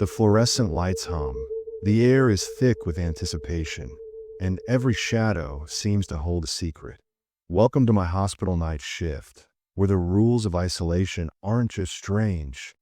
The fluorescent lights hum. The air is thick with anticipation, and every shadow seems to hold a secret. Welcome to my hospital night shift, where the rules of isolation aren't just strange,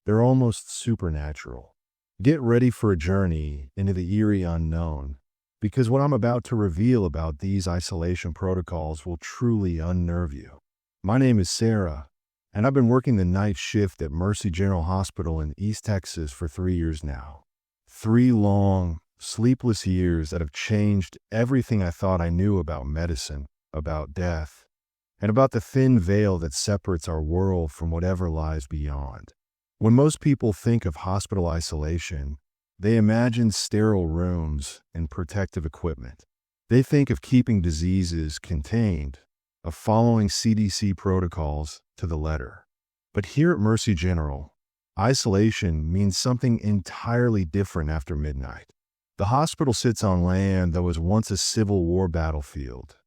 they're almost supernatural. Get ready for a journey into the eerie unknown, because what I'm about to reveal about these isolation protocols will truly unnerve you. My name is Sarah, and I've been working the night shift at Mercy General Hospital in East Texas for 3 years now. 3 long, sleepless years that have changed everything I thought I knew about medicine, about death, and about the thin veil that separates our world from whatever lies beyond. When most people think of hospital isolation, they imagine sterile rooms and protective equipment. They think of keeping diseases contained, of following CDC protocols to the letter. But here at Mercy General, isolation means something entirely different after midnight. The hospital sits on land that was once a Civil War battlefield,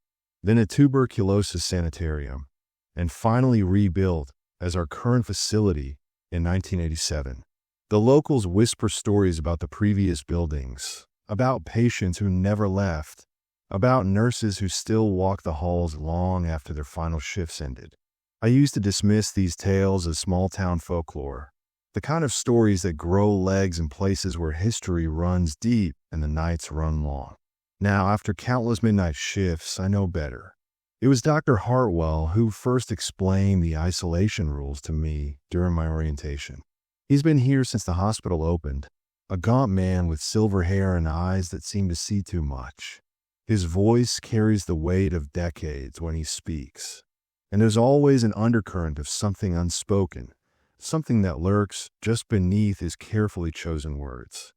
then a tuberculosis sanitarium, and finally rebuilt as our current facility in 1987. The locals whisper stories about the previous buildings, about patients who never left, about nurses who still walk the halls long after their final shifts ended. I used to dismiss these tales as small-town folklore, the kind of stories that grow legs in places where history runs deep and the nights run long. Now, after countless midnight shifts, I know better. It was Dr. Hartwell who first explained the isolation rules to me during my orientation. He's been here since the hospital opened, a gaunt man with silver hair and eyes that seem to see too much. His voice carries the weight of decades when he speaks, and there's always an undercurrent of something unspoken, something that lurks just beneath his carefully chosen words.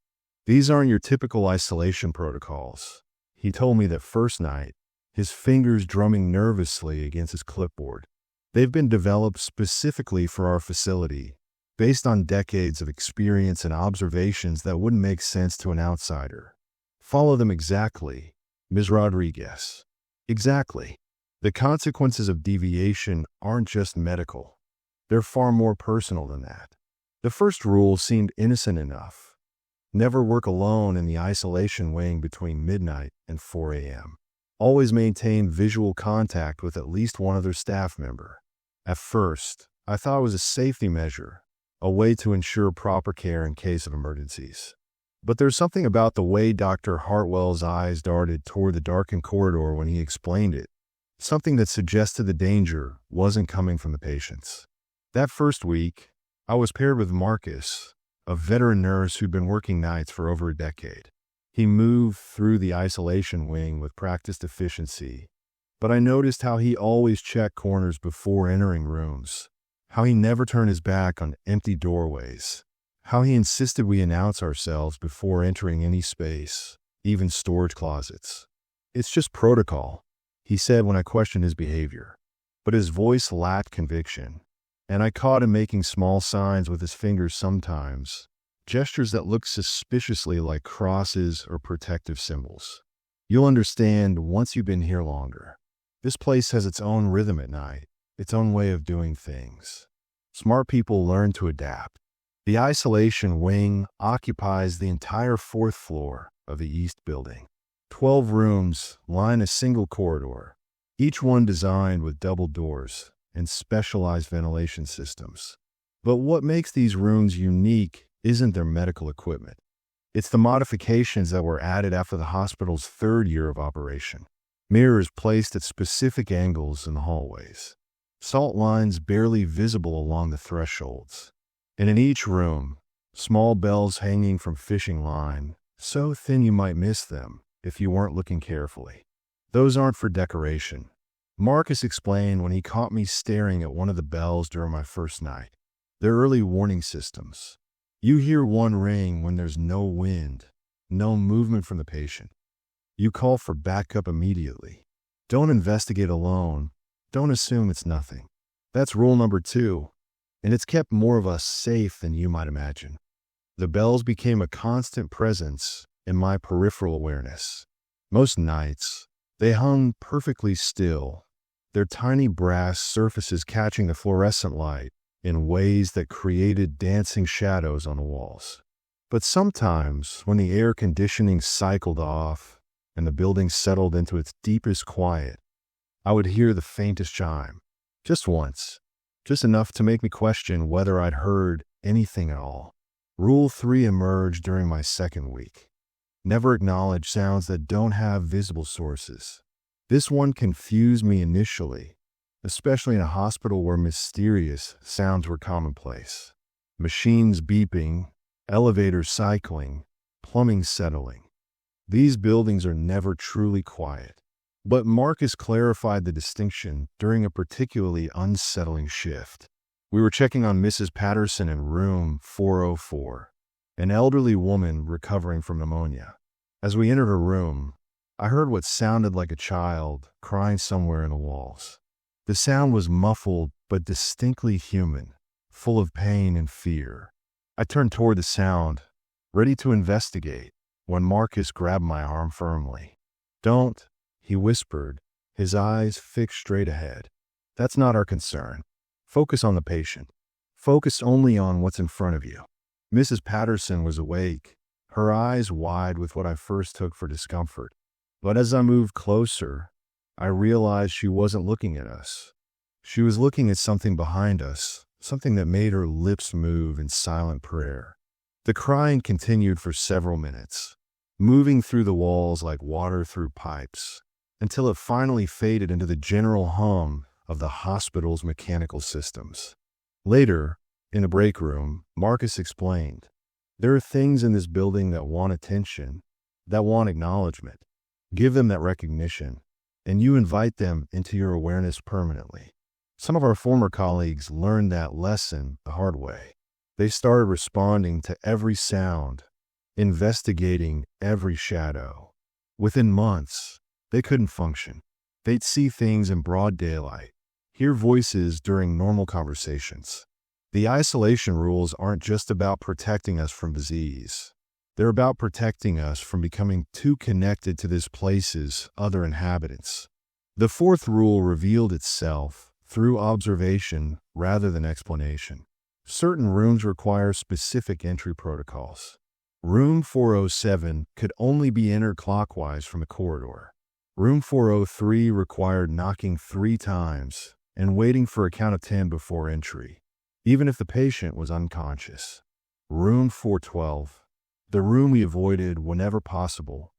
These aren't your typical isolation protocols. He told me that first night, his fingers drumming nervously against his clipboard. They've been developed specifically for our facility, based on decades of experience and observations that wouldn't make sense to an outsider. Follow them exactly, Ms. Rodriguez. Exactly. The consequences of deviation aren't just medical. They're far more personal than that. The first rule seemed innocent enough. Never work alone in the isolation wing between midnight and 4 a.m. Always maintain visual contact with at least one other staff member. At first, I thought it was a safety measure, a way to ensure proper care in case of emergencies. But there's something about the way Dr. Hartwell's eyes darted toward the darkened corridor when he explained it, something that suggested the danger wasn't coming from the patients. That first week, I was paired with Marcus, a veteran nurse who'd been working nights for over a decade. He moved through the isolation wing with practiced efficiency, but I noticed how he always checked corners before entering rooms, how he never turned his back on empty doorways, how he insisted we announce ourselves before entering any space, even storage closets. "It's just protocol," he said when I questioned his behavior. But his voice lacked conviction, and I caught him making small signs with his fingers sometimes, gestures that looked suspiciously like crosses or protective symbols. You'll understand once you've been here longer. This place has its own rhythm at night, its own way of doing things. Smart people learn to adapt. The isolation wing occupies the entire 4th floor of the East Building. 12 rooms line a single corridor, each one designed with double doors and specialized ventilation systems. But what makes these rooms unique isn't their medical equipment. It's the modifications that were added after the hospital's 3rd year of operation. Mirrors placed at specific angles in the hallways. Salt lines barely visible along the thresholds. And in each room, small bells hanging from fishing line, so thin you might miss them if you weren't looking carefully. Those aren't for decoration. Marcus explained when he caught me staring at one of the bells during my first night. They're early warning systems. You hear one ring when there's no wind, no movement from the patient. You call for backup immediately. Don't investigate alone. Don't assume it's nothing. That's rule number 2, and it's kept more of us safe than you might imagine. The bells became a constant presence in my peripheral awareness. Most nights, they hung perfectly still, their tiny brass surfaces catching the fluorescent light in ways that created dancing shadows on the walls. But sometimes, when the air conditioning cycled off and the building settled into its deepest quiet, I would hear the faintest chime, just once, just enough to make me question whether I'd heard anything at all. Rule 3 emerged during my second week. Never acknowledge sounds that don't have visible sources. This one confused me initially, especially in a hospital where mysterious sounds were commonplace. Machines beeping, elevators cycling, plumbing settling. These buildings are never truly quiet. But Marcus clarified the distinction during a particularly unsettling shift. We were checking on Mrs. Patterson in room 404, an elderly woman recovering from pneumonia. As we entered her room, I heard what sounded like a child crying somewhere in the walls. The sound was muffled but distinctly human, full of pain and fear. I turned toward the sound, ready to investigate, when Marcus grabbed my arm firmly. "Don't," he whispered, his eyes fixed straight ahead. "That's not our concern. Focus on the patient. Focus only on what's in front of you." Mrs. Patterson was awake, her eyes wide with what I first took for discomfort. But as I moved closer, I realized she wasn't looking at us. She was looking at something behind us, something that made her lips move in silent prayer. The crying continued for several minutes, moving through the walls like water through pipes, until it finally faded into the general hum of the hospital's mechanical systems. Later, in the break room, Marcus explained, "There are things in this building that want attention, that want acknowledgement. Give them that recognition, and you invite them into your awareness permanently." Some of our former colleagues learned that lesson the hard way. They started responding to every sound, investigating every shadow. Within months, they couldn't function. They'd see things in broad daylight, hear voices during normal conversations. The isolation rules aren't just about protecting us from disease. They're about protecting us from becoming too connected to this place's other inhabitants. The fourth rule revealed itself through observation rather than explanation. Certain rooms require specific entry protocols. Room 407 could only be entered clockwise from the corridor. Room 403 required knocking 3 times and waiting for a count of 10 before entry, even if the patient was unconscious. Room 412, the room we avoided whenever possible,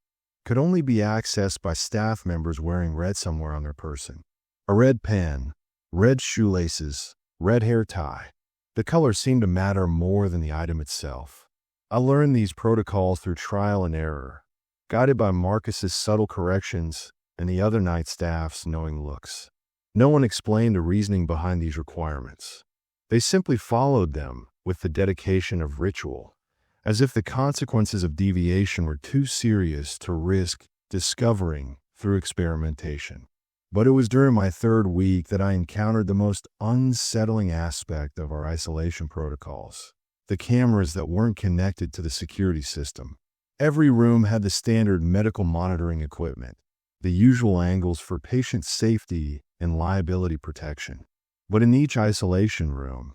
could only be accessed by staff members wearing red somewhere on their person. A red pen, red shoelaces, red hair tie. The color seemed to matter more than the item itself. I learned these protocols through trial and error, guided by Marcus's subtle corrections and the other night staff's knowing looks. No one explained the reasoning behind these requirements. They simply followed them with the dedication of ritual, as if the consequences of deviation were too serious to risk discovering through experimentation. But it was during my third week that I encountered the most unsettling aspect of our isolation protocols: the cameras that weren't connected to the security system. Every room had the standard medical monitoring equipment, the usual angles for patient safety and liability protection. But in each isolation room,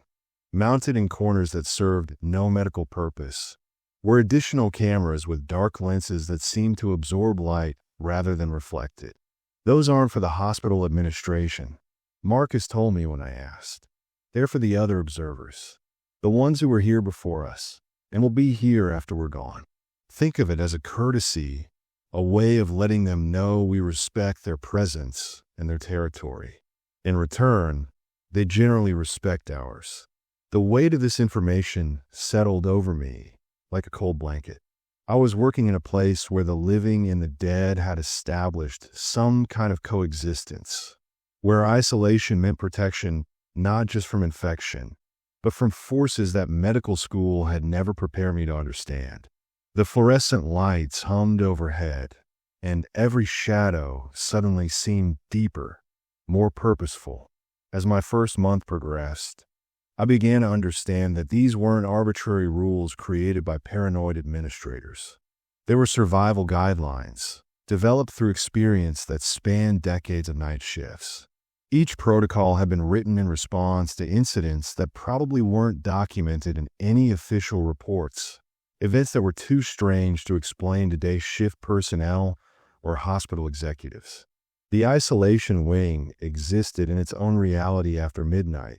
mounted in corners that served no medical purpose, were additional cameras with dark lenses that seemed to absorb light rather than reflect it. "Those aren't for the hospital administration," Marcus told me when I asked. "They're for the other observers, the ones who were here before us and will be here after we're gone. Think of it as a courtesy, a way of letting them know we respect their presence and their territory. In return, they generally respect ours." The weight of this information settled over me like a cold blanket. I was working in a place where the living and the dead had established some kind of coexistence, where isolation meant protection not just from infection, but from forces that medical school had never prepared me to understand. The fluorescent lights hummed overhead, and every shadow suddenly seemed deeper, more purposeful. As my first month progressed, I began to understand that these weren't arbitrary rules created by paranoid administrators. They were survival guidelines, developed through experience that spanned decades of night shifts. Each protocol had been written in response to incidents that probably weren't documented in any official reports, events that were too strange to explain to day shift personnel or hospital executives. The isolation wing existed in its own reality after midnight,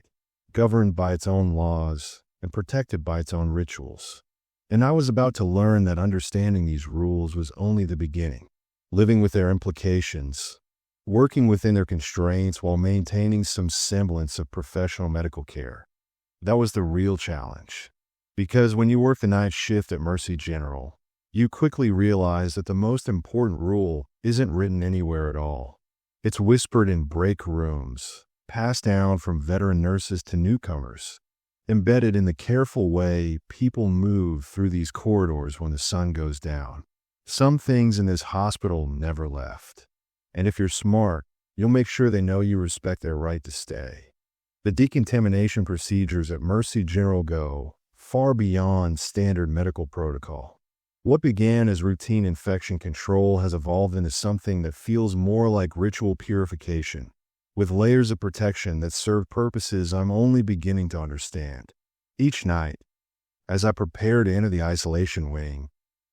governed by its own laws and protected by its own rituals. And I was about to learn that understanding these rules was only the beginning, living with their implications, working within their constraints while maintaining some semblance of professional medical care. That was the real challenge. Because when you work the night shift at Mercy General, you quickly realize that the most important rule isn't written anywhere at all. It's whispered in break rooms, passed down from veteran nurses to newcomers, embedded in the careful way people move through these corridors when the sun goes down. Some things in this hospital never left. And if you're smart, you'll make sure they know you respect their right to stay. The decontamination procedures at Mercy General go far beyond standard medical protocol. What began as routine infection control has evolved into something that feels more like ritual purification, with layers of protection that serve purposes I'm only beginning to understand. Each night, as I prepare to enter the isolation wing,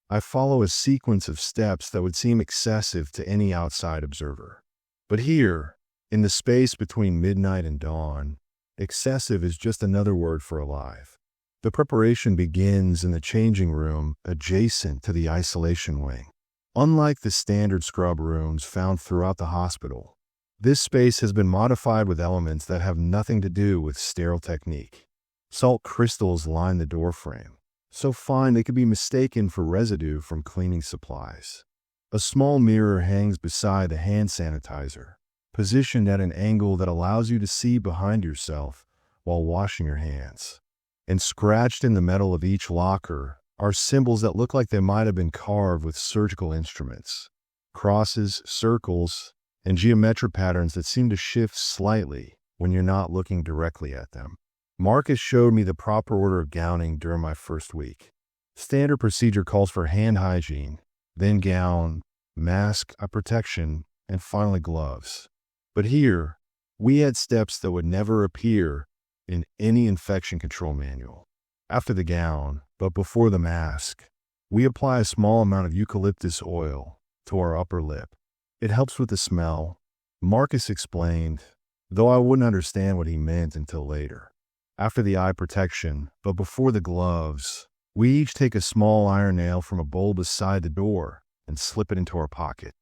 I follow a sequence of steps that would seem excessive to any outside observer. But here, in the space between midnight and dawn, excessive is just another word for alive. The preparation begins in the changing room adjacent to the isolation wing. Unlike the standard scrub rooms found throughout the hospital, this space has been modified with elements that have nothing to do with sterile technique. Salt crystals line the doorframe, so fine they could be mistaken for residue from cleaning supplies. A small mirror hangs beside the hand sanitizer, positioned at an angle that allows you to see behind yourself while washing your hands. And scratched in the metal of each locker are symbols that look like they might have been carved with surgical instruments. Crosses, circles, and geometric patterns that seem to shift slightly when you're not looking directly at them. Marcus showed me the proper order of gowning during my first week. Standard procedure calls for hand hygiene, then gown, mask, eye protection, and finally gloves. But here, we had steps that would never appear in any infection control manual. After the gown, but before the mask, we apply a small amount of eucalyptus oil to our upper lip. It helps with the smell, Marcus explained, though I wouldn't understand what he meant until later. After the eye protection, but before the gloves, we each take a small iron nail from a bowl beside the door and slip it into our pocket.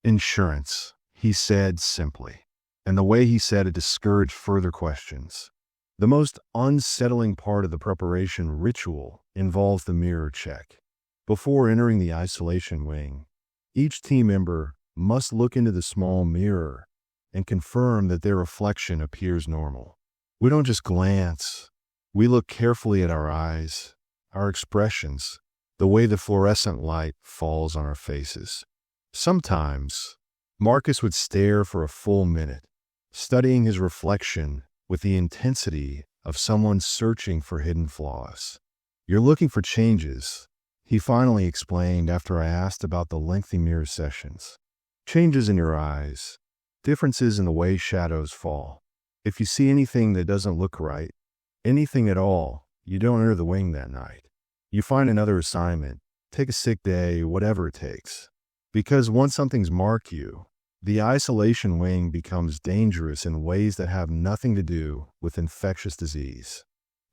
Insurance, he said simply, and the way he said it discouraged further questions. The most unsettling part of the preparation ritual involves the mirror check. Before entering the isolation wing, each team member must look into the small mirror and confirm that their reflection appears normal. We don't just glance. We look carefully at our eyes, our expressions, the way the fluorescent light falls on our faces. Sometimes, Marcus would stare for a full minute, studying his reflection with the intensity of someone searching for hidden flaws. You're looking for changes, he finally explained after I asked about the lengthy mirror sessions. Changes in your eyes, differences in the way shadows fall. If you see anything that doesn't look right, anything at all, you don't enter the wing that night. You find another assignment, take a sick day, whatever it takes. Because once something's marked you, the isolation wing becomes dangerous in ways that have nothing to do with infectious disease.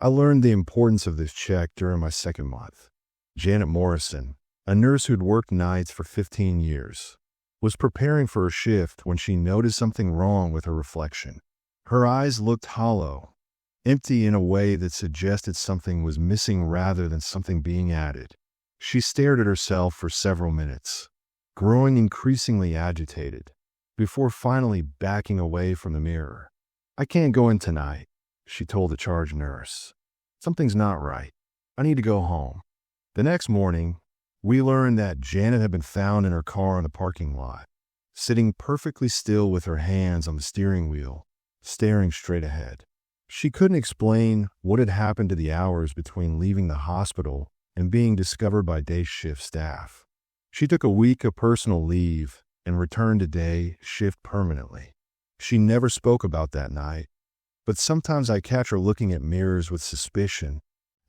I learned the importance of this check during my second month. Janet Morrison, a nurse who'd worked nights for 15 years, was preparing for a shift when she noticed something wrong with her reflection. Her eyes looked hollow, empty in a way that suggested something was missing rather than something being added. She stared at herself for several minutes, growing increasingly agitated, before finally backing away from the mirror. "I can't go in tonight," she told the charge nurse. "Something's not right. I need to go home." The next morning, we learned that Janet had been found in her car in the parking lot, sitting perfectly still with her hands on the steering wheel, staring straight ahead. She couldn't explain what had happened to the hours between leaving the hospital and being discovered by day shift staff. She took a week of personal leave and returned to day shift permanently. She never spoke about that night, but sometimes I catch her looking at mirrors with suspicion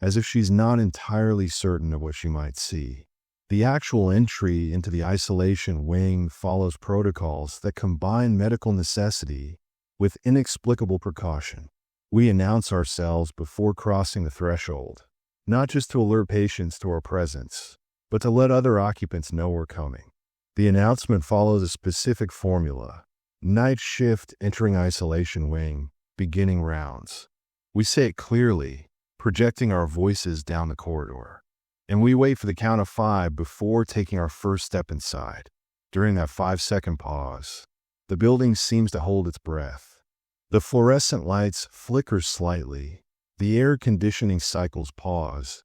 as if she's not entirely certain of what she might see. The actual entry into the isolation wing follows protocols that combine medical necessity with inexplicable precaution. We announce ourselves before crossing the threshold, not just to alert patients to our presence, but to let other occupants know we're coming. The announcement follows a specific formula: night shift entering isolation wing, beginning rounds. We say it clearly, projecting our voices down the corridor. And we wait for the count of 5 before taking our first step inside. During that 5-second pause, the building seems to hold its breath. The fluorescent lights flicker slightly, the air conditioning cycles pause,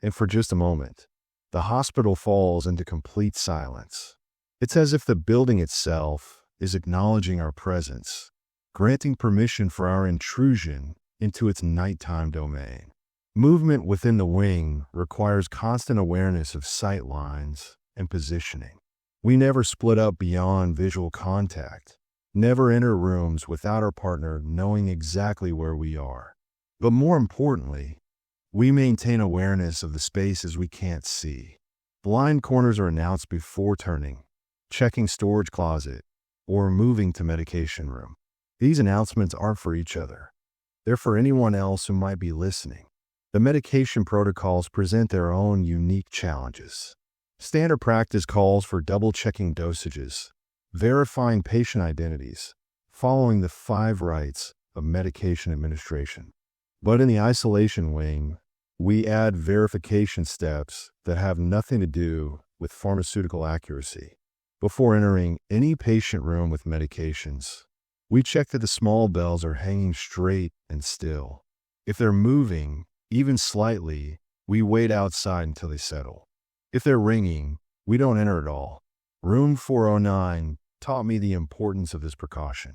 and for just a moment, the hospital falls into complete silence. It's as if the building itself is acknowledging our presence, granting permission for our intrusion into its nighttime domain. Movement within the wing requires constant awareness of sight lines and positioning. We never split up beyond visual contact, never enter rooms without our partner knowing exactly where we are. But more importantly, we maintain awareness of the spaces we can't see. Blind corners are announced before turning, checking storage closet, or moving to medication room. These announcements aren't for each other. They're for anyone else who might be listening. The medication protocols present their own unique challenges. Standard practice calls for double-checking dosages, verifying patient identities, following the 5 rights of medication administration. But in the isolation wing, we add verification steps that have nothing to do with pharmaceutical accuracy. Before entering any patient room with medications, we check that the small bells are hanging straight and still. If they're moving, even slightly, we wait outside until they settle. If they're ringing, we don't enter at all. Room 409 taught me the importance of this precaution.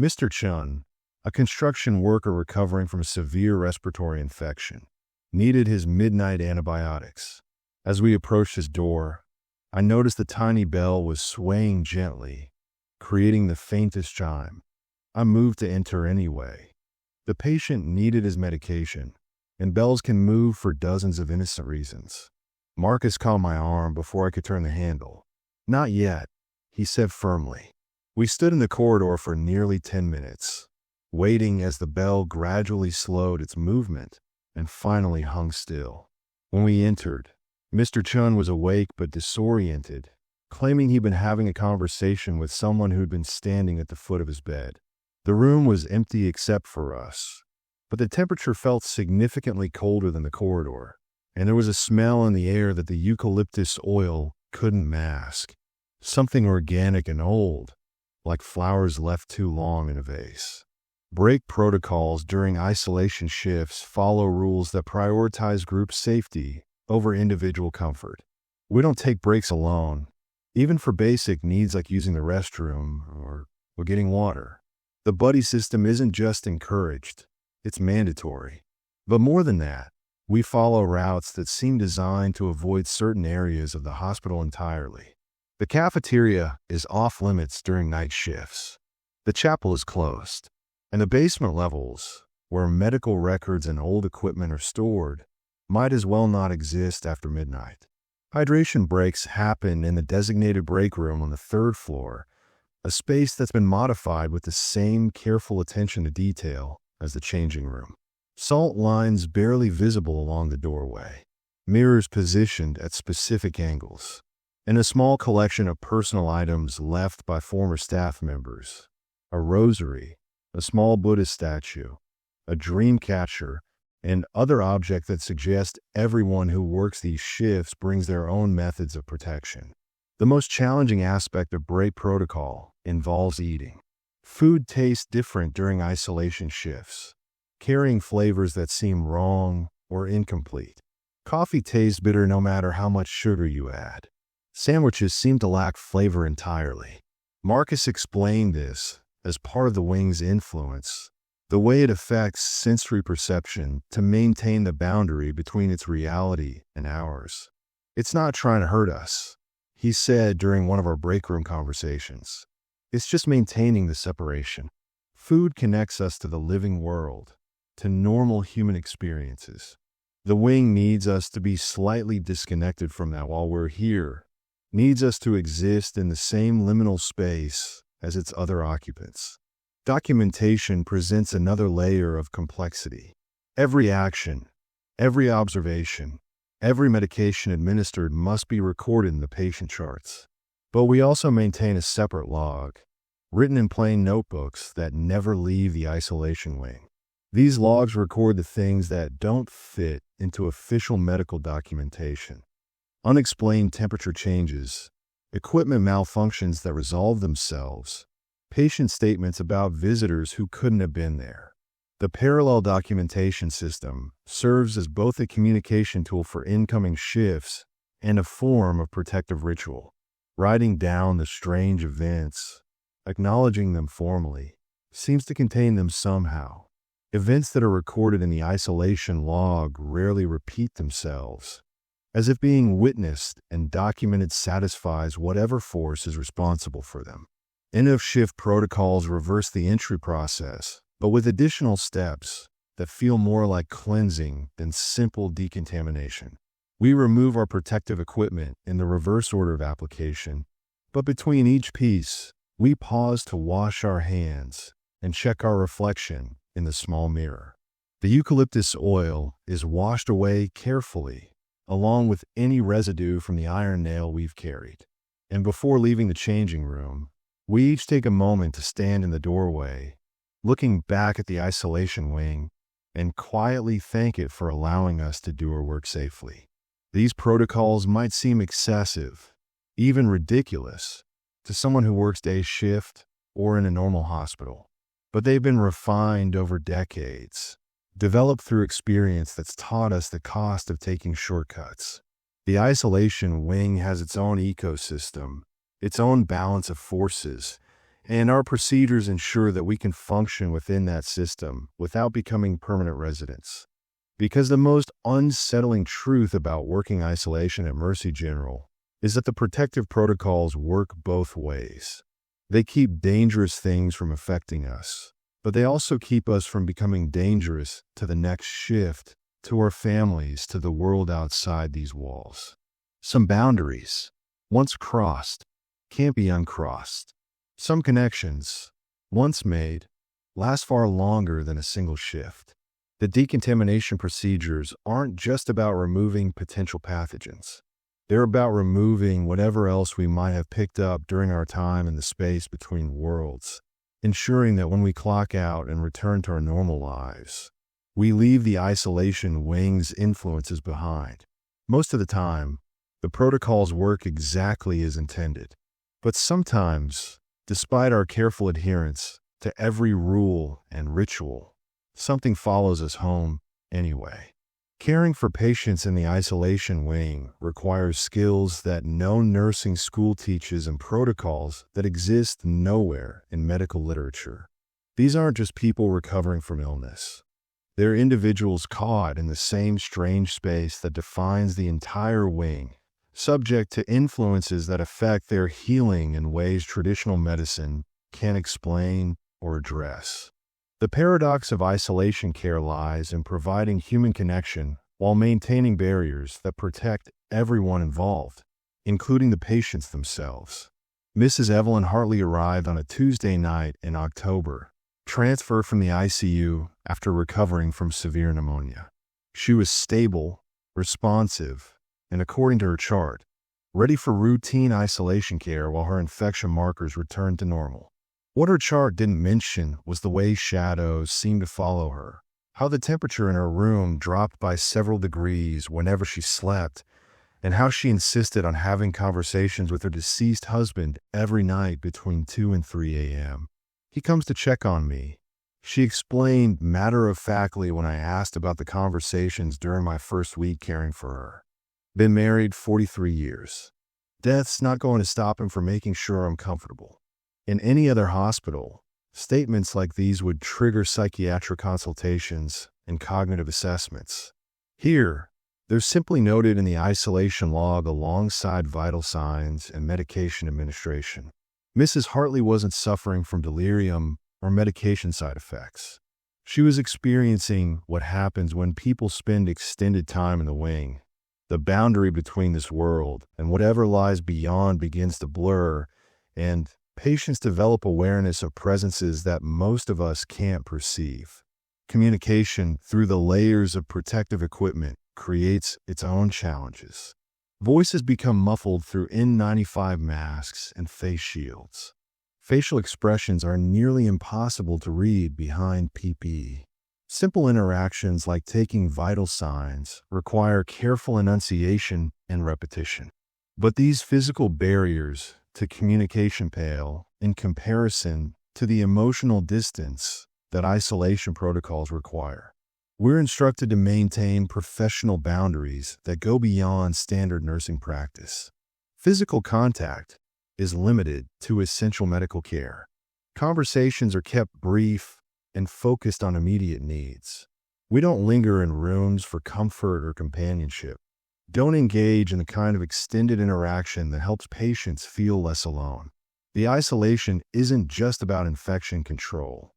Mr. Chun, a construction worker recovering from a severe respiratory infection, needed his midnight antibiotics. As we approached his door, I noticed the tiny bell was swaying gently, creating the faintest chime. I moved to enter anyway. The patient needed his medication, and bells can move for dozens of innocent reasons. Marcus caught my arm before I could turn the handle. "Not yet," he said firmly. We stood in the corridor for nearly 10 minutes, waiting as the bell gradually slowed its movement and finally hung still. When we entered, Mr. Chun was awake but disoriented, claiming he'd been having a conversation with someone who'd been standing at the foot of his bed. The room was empty except for us, but the temperature felt significantly colder than the corridor, and there was a smell in the air that the eucalyptus oil couldn't mask. Something organic and old, like flowers left too long in a vase. Break protocols during isolation shifts follow rules that prioritize group safety over individual comfort. We don't take breaks alone, even for basic needs like using the restroom or getting water. The buddy system isn't just encouraged, it's mandatory. But more than that, we follow routes that seem designed to avoid certain areas of the hospital entirely. The cafeteria is off limits during night shifts. The chapel is closed, and the basement levels, where medical records and old equipment are stored, might as well not exist after midnight. Hydration breaks happen in the designated break room on the 3rd floor, a space that's been modified with the same careful attention to detail as the changing room. Salt lines barely visible along the doorway, mirrors positioned at specific angles, and a small collection of personal items left by former staff members. A rosary, a small Buddhist statue, a dream catcher, and other objects that suggest everyone who works these shifts brings their own methods of protection. The most challenging aspect of break protocol involves eating. Food tastes different during isolation shifts, carrying flavors that seem wrong or incomplete. Coffee tastes bitter no matter how much sugar you add. Sandwiches seem to lack flavor entirely. Marcus explained this as part of the wing's influence, the way it affects sensory perception to maintain the boundary between its reality and ours. "It's not trying to hurt us," he said during one of our break room conversations. "It's just maintaining the separation." Food connects us to the living world, to normal human experiences. The wing needs us to be slightly disconnected from that while we're here, needs us to exist in the same liminal space as its other occupants. Documentation presents another layer of complexity. Every action, every observation, every medication administered must be recorded in the patient charts. But we also maintain a separate log, written in plain notebooks that never leave the isolation wing. These logs record the things that don't fit into official medical documentation. Unexplained temperature changes, equipment malfunctions that resolve themselves, patient statements about visitors who couldn't have been there. The parallel documentation system serves as both a communication tool for incoming shifts and a form of protective ritual. Writing down the strange events, acknowledging them formally, seems to contain them somehow. Events that are recorded in the isolation log rarely repeat themselves, as if being witnessed and documented satisfies whatever force is responsible for them. End-of-shift protocols reverse the entry process, but with additional steps that feel more like cleansing than simple decontamination. We remove our protective equipment in the reverse order of application, but between each piece, we pause to wash our hands and check our reflection in the small mirror. The eucalyptus oil is washed away carefully, along with any residue from the iron nail we've carried. And before leaving the changing room, we each take a moment to stand in the doorway, looking back at the isolation wing, and quietly thank it for allowing us to do our work safely. These protocols might seem excessive, even ridiculous, to someone who works day shift or in a normal hospital. But they've been refined over decades, developed through experience that's taught us the cost of taking shortcuts. The isolation wing has its own ecosystem, its own balance of forces, and our procedures ensure that we can function within that system without becoming permanent residents. Because the most unsettling truth about working isolation at Mercy General is that the protective protocols work both ways. They keep dangerous things from affecting us, but they also keep us from becoming dangerous to the next shift, to our families, to the world outside these walls. Some boundaries, once crossed, can't be uncrossed. Some connections, once made, last far longer than a single shift. The decontamination procedures aren't just about removing potential pathogens. They're about removing whatever else we might have picked up during our time in the space between worlds, ensuring that when we clock out and return to our normal lives, we leave the isolation wing's influences behind. Most of the time, the protocols work exactly as intended. But sometimes, despite our careful adherence to every rule and ritual, something follows us home anyway. Caring for patients in the isolation wing requires skills that no nursing school teaches and protocols that exist nowhere in medical literature. These aren't just people recovering from illness. They're individuals caught in the same strange space that defines the entire wing, subject to influences that affect their healing in ways traditional medicine can't explain or address. The paradox of isolation care lies in providing human connection while maintaining barriers that protect everyone involved, including the patients themselves. Mrs. Evelyn Hartley arrived on a Tuesday night in October, transferred from the ICU after recovering from severe pneumonia. She was stable, responsive, and according to her chart, ready for routine isolation care while her infection markers returned to normal. What her chart didn't mention was the way shadows seemed to follow her, how the temperature in her room dropped by several degrees whenever she slept, and how she insisted on having conversations with her deceased husband every night between 2 and 3 a.m. He comes to check on me. She explained matter-of-factly when I asked about the conversations during my first week caring for her. Been married 43 years. Death's not going to stop him from making sure I'm comfortable. In any other hospital, statements like these would trigger psychiatric consultations and cognitive assessments. Here, they're simply noted in the isolation log alongside vital signs and medication administration. Mrs. Hartley wasn't suffering from delirium or medication side effects. She was experiencing what happens when people spend extended time in the wing. The boundary between this world and whatever lies beyond begins to blur, and patients develop awareness of presences that most of us can't perceive. Communication through the layers of protective equipment creates its own challenges. Voices become muffled through N95 masks and face shields. Facial expressions are nearly impossible to read behind PPE. Simple interactions like taking vital signs require careful enunciation and repetition. But these physical barriers to communication pale in comparison to the emotional distance that isolation protocols require. We're instructed to maintain professional boundaries that go beyond standard nursing practice. Physical contact is limited to essential medical care. Conversations are kept brief and focused on immediate needs. We don't linger in rooms for comfort or companionship. Don't engage in the kind of extended interaction that helps patients feel less alone. The isolation isn't just about infection control.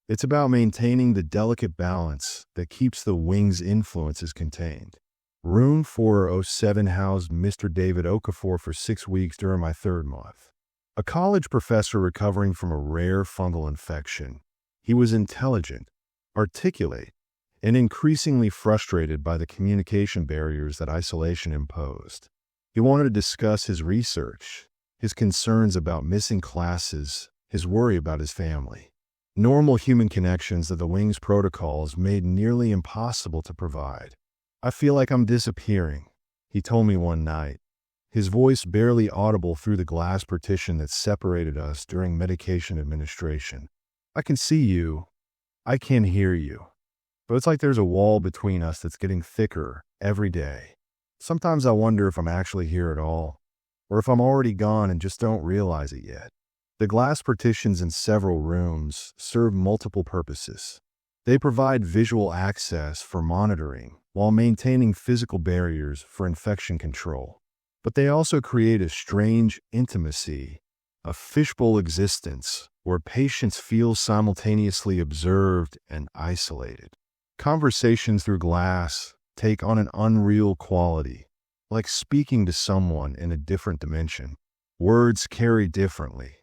It's about maintaining the delicate balance that keeps the wing's influences contained. Room 407 housed Mr. David Okafor for 6 weeks during my 3rd month. A college professor recovering from a rare fungal infection. He was intelligent, articulate, and increasingly frustrated by the communication barriers that isolation imposed. He wanted to discuss his research, his concerns about missing classes, his worry about his family. Normal human connections that the wing's protocols made nearly impossible to provide. "I feel like I'm disappearing," he told me one night, his voice barely audible through the glass partition that separated us during medication administration. "I can see you. I can hear you. But it's like there's a wall between us that's getting thicker every day. Sometimes I wonder if I'm actually here at all, or if I'm already gone and just don't realize it yet." The glass partitions in several rooms serve multiple purposes. They provide visual access for monitoring while maintaining physical barriers for infection control. But they also create a strange intimacy, a fishbowl existence where patients feel simultaneously observed and isolated. Conversations through glass take on an unreal quality, like speaking to someone in a different dimension. Words carry differently.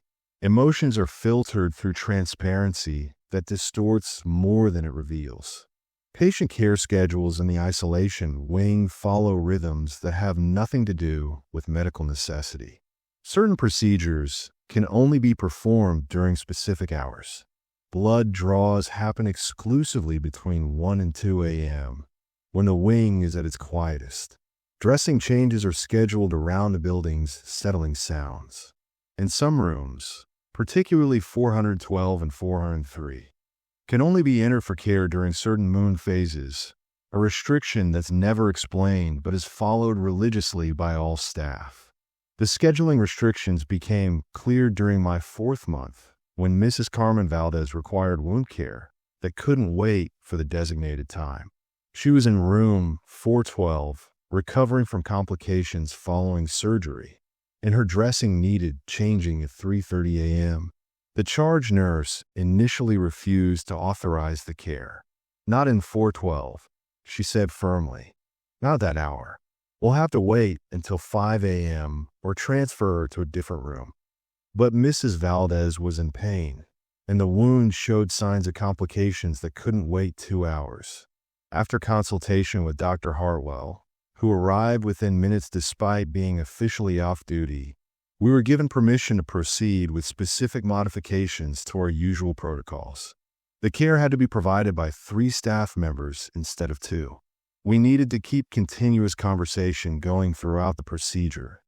Emotions are filtered through transparency that distorts more than it reveals. Patient care schedules in the isolation wing follow rhythms that have nothing to do with medical necessity. Certain procedures can only be performed during specific hours. Blood draws happen exclusively between 1 and 2 a.m., when the wing is at its quietest. Dressing changes are scheduled around the building's settling sounds. In some rooms, particularly 412 and 403, can only be entered for care during certain moon phases, a restriction that's never explained but is followed religiously by all staff. The scheduling restrictions became clear during my 4th month when Mrs. Carmen Valdez required wound care that couldn't wait for the designated time. She was in room 412, recovering from complications following surgery, and her dressing needed changing at 3:30 a.m. The charge nurse initially refused to authorize the care. "Not in 412, she said firmly. "Not that hour. We'll have to wait until 5 a.m. or transfer her to a different room." But Mrs. Valdez was in pain, and the wound showed signs of complications that couldn't wait 2 hours. After consultation with Dr. Hartwell, who arrived within minutes despite being officially off duty, we were given permission to proceed with specific modifications to our usual protocols. The care had to be provided by 3 staff members instead of 2. We needed to keep continuous conversation going throughout the procedure,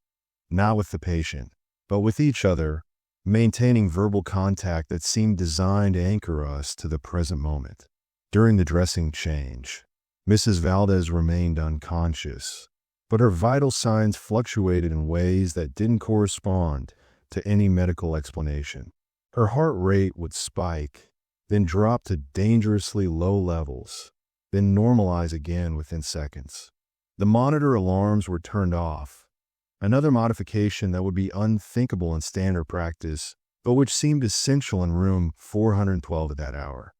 not with the patient, but with each other, maintaining verbal contact that seemed designed to anchor us to the present moment. During the dressing change, Mrs. Valdez remained unconscious, but her vital signs fluctuated in ways that didn't correspond to any medical explanation. Her heart rate would spike, then drop to dangerously low levels, then normalize again within seconds. The monitor alarms were turned off, another modification that would be unthinkable in standard practice, but which seemed essential in room 412 at that hour.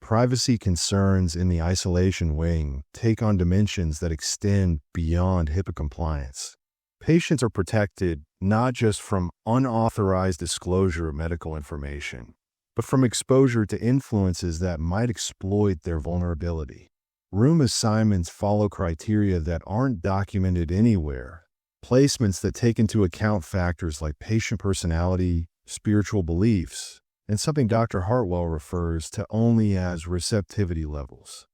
Privacy concerns in the isolation wing take on dimensions that extend beyond HIPAA compliance. Patients are protected not just from unauthorized disclosure of medical information, but from exposure to influences that might exploit their vulnerability. Room assignments follow criteria that aren't documented anywhere, placements that take into account factors like patient personality, spiritual beliefs, and something Dr. Hartwell refers to only as receptivity levels.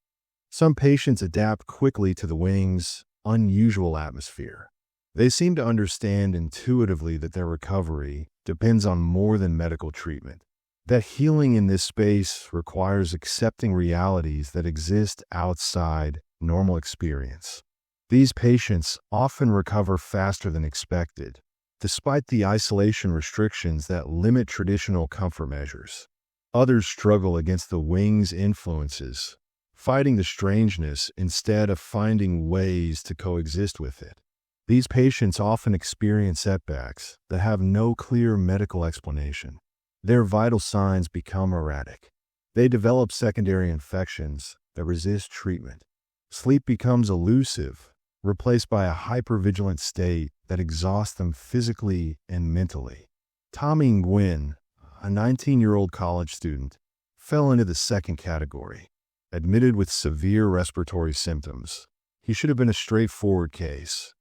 Some patients adapt quickly to the wing's unusual atmosphere. They seem to understand intuitively that their recovery depends on more than medical treatment, that healing in this space requires accepting realities that exist outside normal experience. These patients often recover faster than expected, despite the isolation restrictions that limit traditional comfort measures. Others struggle against the wing's influences, fighting the strangeness instead of finding ways to coexist with it. These patients often experience setbacks that have no clear medical explanation. Their vital signs become erratic. They develop secondary infections that resist treatment. Sleep becomes elusive, replaced by a hypervigilant state that exhausts them physically and mentally. Tommy Nguyen, a 19-year-old college student, fell into the second category. Admitted with severe respiratory symptoms, he should have been a straightforward case.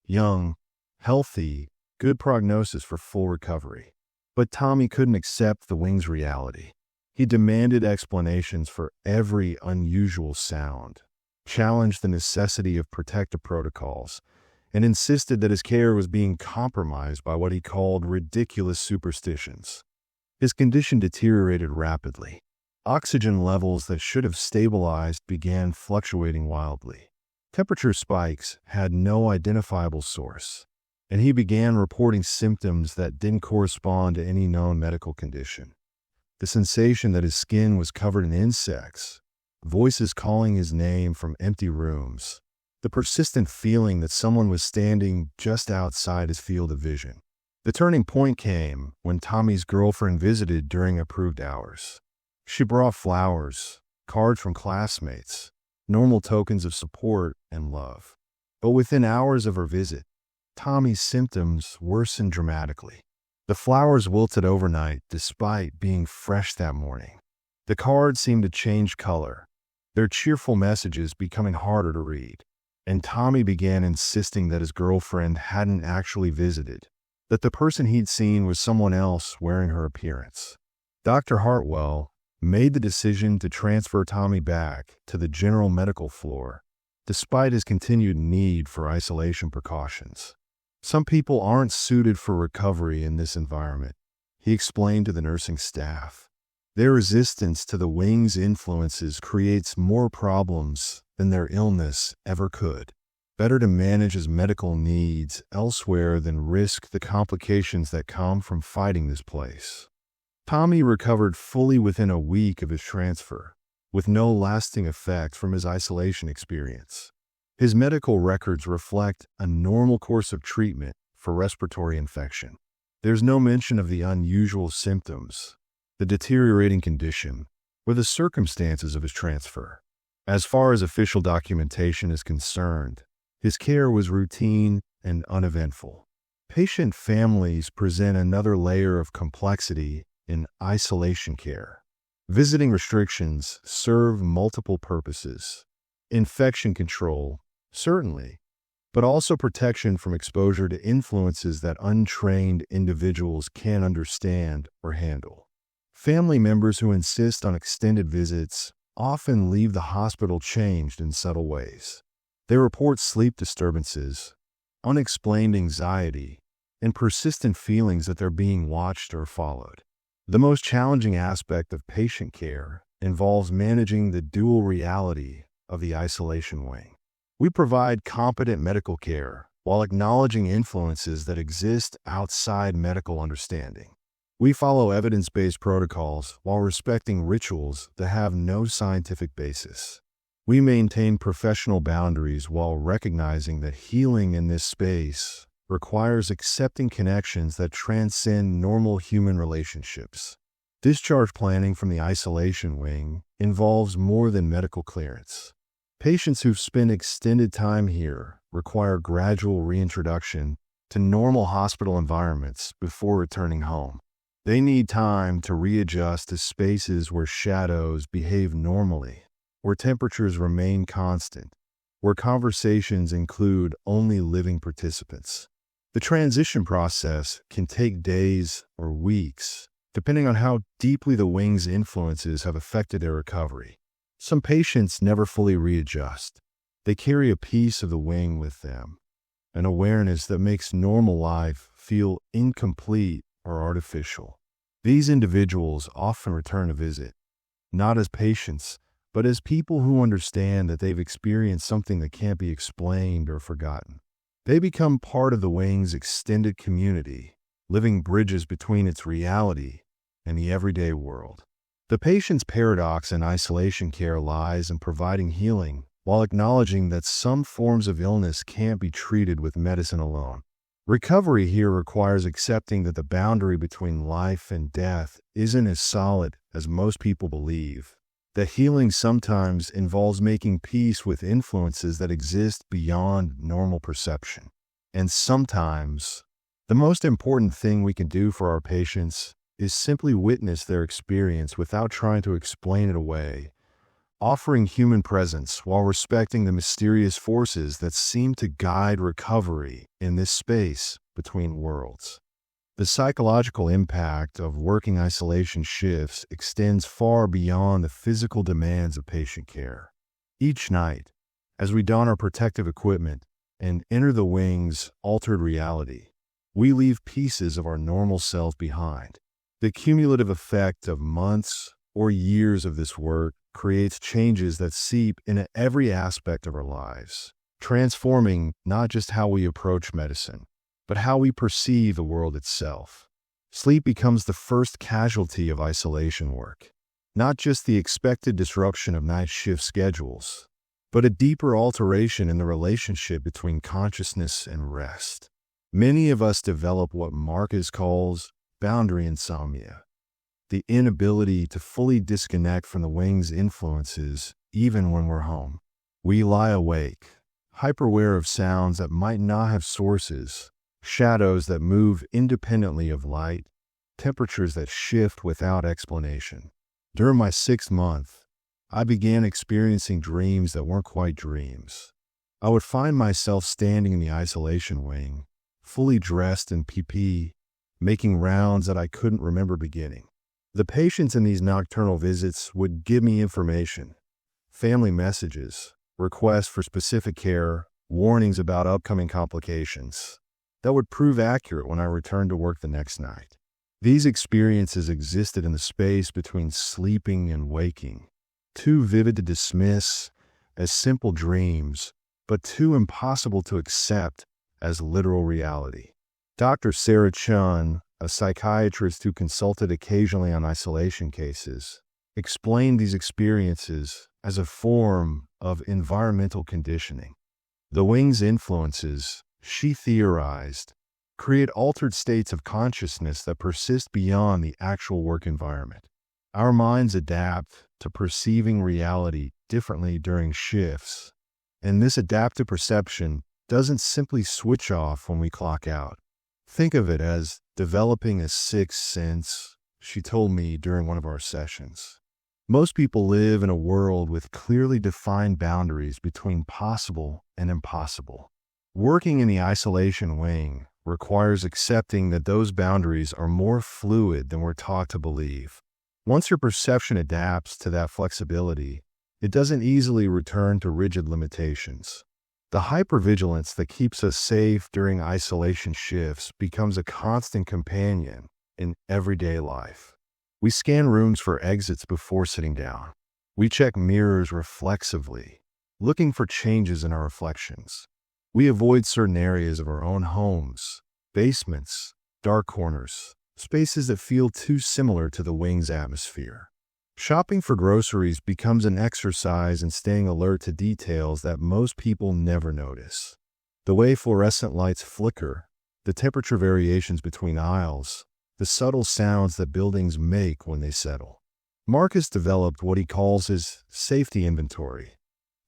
Young, healthy, good prognosis for full recovery. But Tommy couldn't accept the wing's reality. He demanded explanations for every unusual sound, challenged the necessity of protective protocols, and insisted that his care was being compromised by what he called ridiculous superstitions. His condition deteriorated rapidly. Oxygen levels that should have stabilized began fluctuating wildly. Temperature spikes had no identifiable source, and he began reporting symptoms that didn't correspond to any known medical condition. The sensation that his skin was covered in insects, voices calling his name from empty rooms, the persistent feeling that someone was standing just outside his field of vision. The turning point came when Tommy's girlfriend visited during approved hours. She brought flowers, cards from classmates, normal tokens of support and love. But within hours of her visit, Tommy's symptoms worsened dramatically. The flowers wilted overnight despite being fresh that morning. The cards seemed to change color, their cheerful messages becoming harder to read. And Tommy began insisting that his girlfriend hadn't actually visited, that the person he'd seen was someone else wearing her appearance. Dr. Hartwell made the decision to transfer Tommy back to the general medical floor, despite his continued need for isolation precautions. Some people aren't suited for recovery in this environment, he explained to the nursing staff. Their resistance to the wing's influences creates more problems than their illness ever could. Better to manage his medical needs elsewhere than risk the complications that come from fighting this place. Tommy recovered fully within a week of his transfer, with no lasting effect from his isolation experience. His medical records reflect a normal course of treatment for respiratory infection. There's no mention of the unusual symptoms, the deteriorating condition, or the circumstances of his transfer. As far as official documentation is concerned, his care was routine and uneventful. Patient families present another layer of complexity in isolation care. Visiting restrictions serve multiple purposes. Infection control, certainly, but also protection from exposure to influences that untrained individuals can't understand or handle. Family members who insist on extended visits often leave the hospital changed in subtle ways. They report sleep disturbances, unexplained anxiety, and persistent feelings that they're being watched or followed. The most challenging aspect of patient care involves managing the dual reality of the isolation wing. We provide competent medical care while acknowledging influences that exist outside medical understanding. We follow evidence-based protocols while respecting rituals that have no scientific basis. We maintain professional boundaries while recognizing that healing in this space requires accepting connections that transcend normal human relationships. Discharge planning from the isolation wing involves more than medical clearance. Patients who've spent extended time here require gradual reintroduction to normal hospital environments before returning home. They need time to readjust to spaces where shadows behave normally, where temperatures remain constant, where conversations include only living participants. The transition process can take days or weeks, depending on how deeply the wing's influences have affected their recovery. Some patients never fully readjust. They carry a piece of the wing with them, an awareness that makes normal life feel incomplete or artificial. These individuals often return to visit, not as patients, but as people who understand that they've experienced something that can't be explained or forgotten. They become part of the wing's extended community, living bridges between its reality and the everyday world. The patient's paradox in isolation care lies in providing healing while acknowledging that some forms of illness can't be treated with medicine alone. Recovery here requires accepting that the boundary between life and death isn't as solid as most people believe. That healing sometimes involves making peace with influences that exist beyond normal perception. And sometimes, the most important thing we can do for our patients is simply witness their experience without trying to explain it away, offering human presence while respecting the mysterious forces that seem to guide recovery in this space between worlds. The psychological impact of working isolation shifts extends far beyond the physical demands of patient care. Each night, as we don our protective equipment and enter the wing's altered reality, we leave pieces of our normal self behind. The cumulative effect of months or years of this work creates changes that seep into every aspect of our lives, transforming not just how we approach medicine, but how we perceive the world itself. Sleep becomes the first casualty of isolation work, not just the expected disruption of night shift schedules, but a deeper alteration in the relationship between consciousness and rest. Many of us develop what Marcus calls boundary insomnia, the inability to fully disconnect from the wing's influences even when we're home. We lie awake, hyper-aware of sounds that might not have sources, shadows that move independently of light, temperatures that shift without explanation. During my 6th month, I began experiencing dreams that weren't quite dreams. I would find myself standing in the isolation wing, fully dressed in PPE, making rounds that I couldn't remember beginning. The patients in these nocturnal visits would give me information, family messages, requests for specific care, warnings about upcoming complications that would prove accurate when I returned to work the next night. These experiences existed in the space between sleeping and waking, too vivid to dismiss as simple dreams, but too impossible to accept as literal reality. Dr. Sarah Chun, a psychiatrist who consulted occasionally on isolation cases, explained these experiences as a form of environmental conditioning. The wing's influences, she theorized, create altered states of consciousness that persist beyond the actual work environment. Our minds adapt to perceiving reality differently during shifts, and this adaptive perception doesn't simply switch off when we clock out. Think of it as developing a sixth sense, she told me during one of our sessions. Most people live in a world with clearly defined boundaries between possible and impossible. Working in the isolation wing requires accepting that those boundaries are more fluid than we're taught to believe. Once your perception adapts to that flexibility, it doesn't easily return to rigid limitations. The hypervigilance that keeps us safe during isolation shifts becomes a constant companion in everyday life. We scan rooms for exits before sitting down. We check mirrors reflexively, looking for changes in our reflections. We avoid certain areas of our own homes, basements, dark corners, spaces that feel too similar to the wing's atmosphere. Shopping for groceries becomes an exercise in staying alert to details that most people never notice. The way fluorescent lights flicker, the temperature variations between aisles, the subtle sounds that buildings make when they settle. Marcus developed what he calls his safety inventory,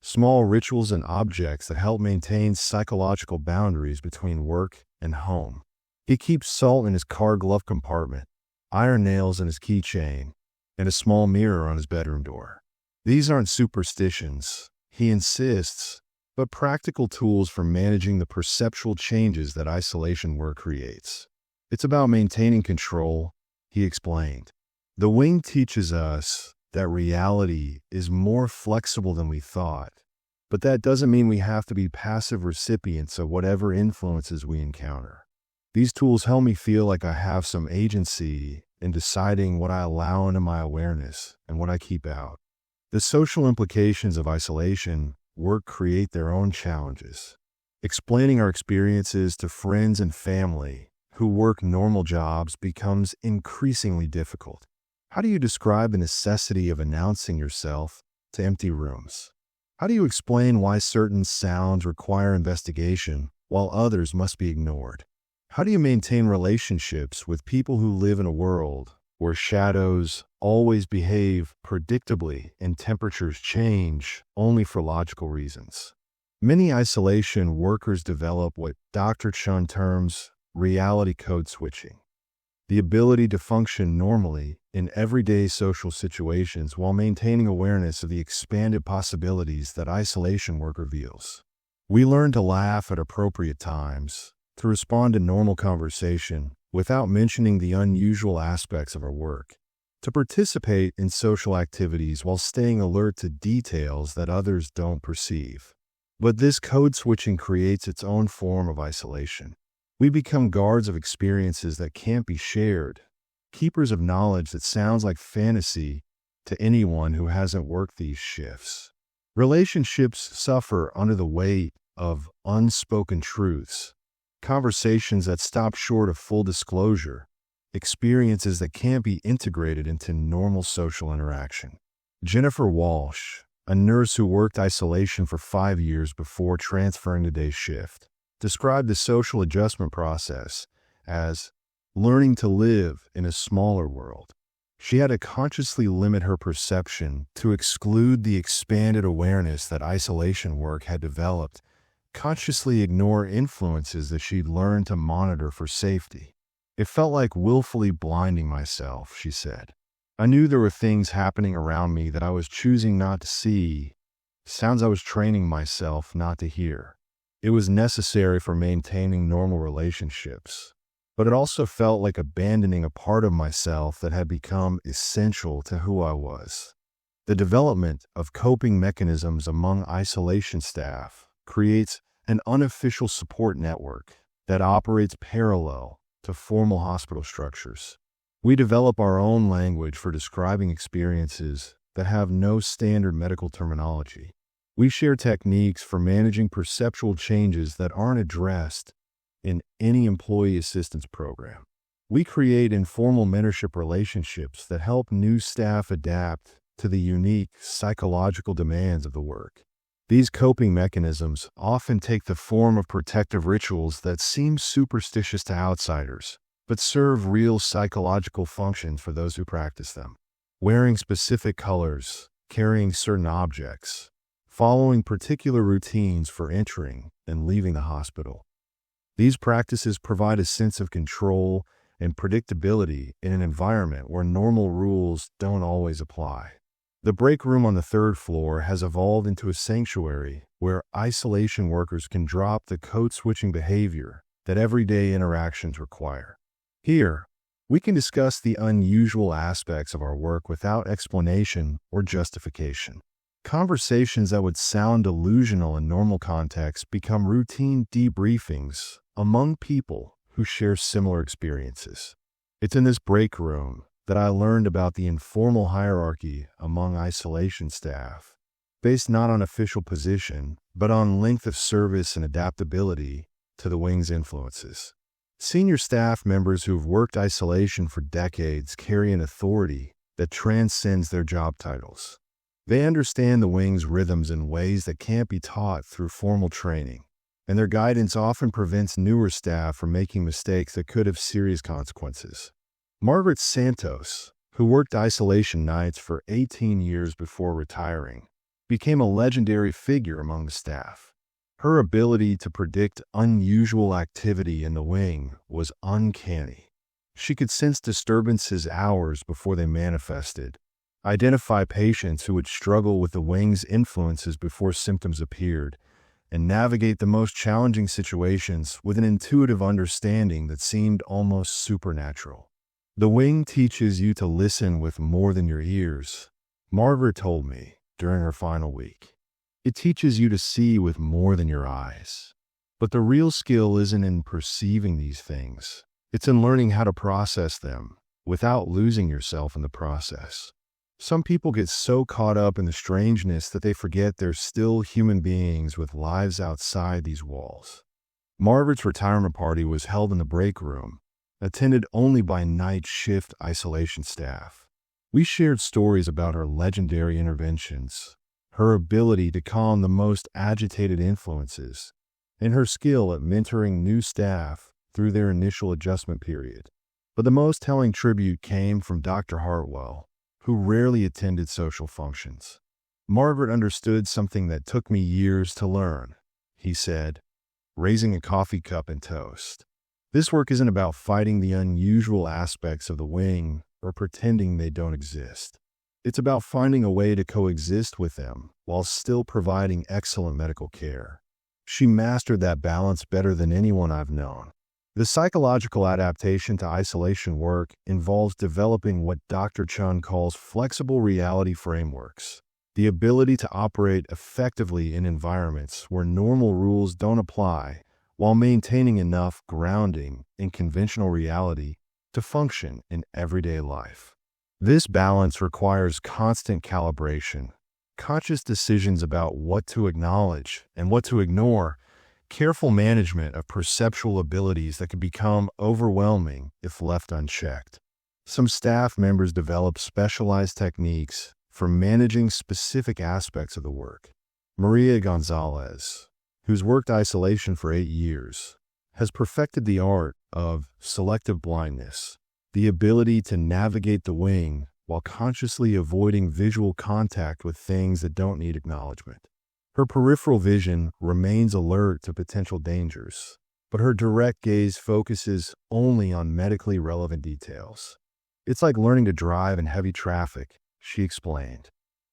small rituals and objects that help maintain psychological boundaries between work and home. He keeps salt in his car glove compartment, iron nails in his keychain, and a small mirror on his bedroom door. These aren't superstitions, he insists, but practical tools for managing the perceptual changes that isolation work creates. It's about maintaining control, he explained. The wing teaches us that reality is more flexible than we thought, but that doesn't mean we have to be passive recipients of whatever influences we encounter. These tools help me feel like I have some agency in deciding what I allow into my awareness and what I keep out. The social implications of isolation work create their own challenges. Explaining our experiences to friends and family who work normal jobs becomes increasingly difficult. How do you describe the necessity of announcing yourself to empty rooms? How do you explain why certain sounds require investigation while others must be ignored? How do you maintain relationships with people who live in a world where shadows always behave predictably and temperatures change only for logical reasons? Many isolation workers develop what Dr. Chun terms reality code switching, the ability to function normally in everyday social situations while maintaining awareness of the expanded possibilities that isolation work reveals. We learn to laugh at appropriate times, to respond to normal conversation without mentioning the unusual aspects of our work, to participate in social activities while staying alert to details that others don't perceive. But this code switching creates its own form of isolation. We become guards of experiences that can't be shared, keepers of knowledge that sounds like fantasy to anyone who hasn't worked these shifts. Relationships suffer under the weight of unspoken truths, conversations that stop short of full disclosure, experiences that can't be integrated into normal social interaction. Jennifer Walsh, a nurse who worked isolation for 5 years before transferring to day shift, described the social adjustment process as learning to live in a smaller world. She had to consciously limit her perception to exclude the expanded awareness that isolation work had developed, consciously ignore influences that she'd learned to monitor for safety. It felt like willfully blinding myself, she said. I knew there were things happening around me that I was choosing not to see, sounds I was training myself not to hear. It was necessary for maintaining normal relationships, but it also felt like abandoning a part of myself that had become essential to who I was. The development of coping mechanisms among isolation staff creates an unofficial support network that operates parallel to formal hospital structures. We develop our own language for describing experiences that have no standard medical terminology. We share techniques for managing perceptual changes that aren't addressed in any employee assistance program. We create informal mentorship relationships that help new staff adapt to the unique psychological demands of the work. These coping mechanisms often take the form of protective rituals that seem superstitious to outsiders, but serve real psychological functions for those who practice them. Wearing specific colors, carrying certain objects, following particular routines for entering and leaving the hospital. These practices provide a sense of control and predictability in an environment where normal rules don't always apply. The break room on the 3rd floor has evolved into a sanctuary where isolation workers can drop the code-switching behavior that everyday interactions require. Here, we can discuss the unusual aspects of our work without explanation or justification. Conversations that would sound delusional in normal contexts become routine debriefings among people who share similar experiences. It's in this break room that I learned about the informal hierarchy among isolation staff, based not on official position, but on length of service and adaptability to the wing's influences. Senior staff members who've worked isolation for decades carry an authority that transcends their job titles. They understand the wing's rhythms in ways that can't be taught through formal training, and their guidance often prevents newer staff from making mistakes that could have serious consequences. Margaret Santos, who worked isolation nights for 18 years before retiring, became a legendary figure among the staff. Her ability to predict unusual activity in the wing was uncanny. She could sense disturbances hours before they manifested, identify patients who would struggle with the wing's influences before symptoms appeared, and navigate the most challenging situations with an intuitive understanding that seemed almost supernatural. The wing teaches you to listen with more than your ears, Margaret told me during her final week. It teaches you to see with more than your eyes. But the real skill isn't in perceiving these things. It's in learning how to process them without losing yourself in the process. Some people get so caught up in the strangeness that they forget they're still human beings with lives outside these walls. Margaret's retirement party was held in the break room, attended only by night shift isolation staff. We shared stories about her legendary interventions, her ability to calm the most agitated influences, and her skill at mentoring new staff through their initial adjustment period. But the most telling tribute came from Dr. Hartwell, who rarely attended social functions. Margaret understood something that took me years to learn, he said, raising a coffee cup and toast. This work isn't about fighting the unusual aspects of the wing or pretending they don't exist. It's about finding a way to coexist with them while still providing excellent medical care. She mastered that balance better than anyone I've known. The psychological adaptation to isolation work involves developing what Dr. Chun calls flexible reality frameworks, the ability to operate effectively in environments where normal rules don't apply while maintaining enough grounding in conventional reality to function in everyday life. This balance requires constant calibration, conscious decisions about what to acknowledge and what to ignore, careful management of perceptual abilities that can become overwhelming if left unchecked. Some staff members develop specialized techniques for managing specific aspects of the work. Maria Gonzalez, who's worked isolation for 8 years, has perfected the art of selective blindness, the ability to navigate the wing while consciously avoiding visual contact with things that don't need acknowledgement. Her peripheral vision remains alert to potential dangers, but her direct gaze focuses only on medically relevant details. It's like learning to drive in heavy traffic, she explained.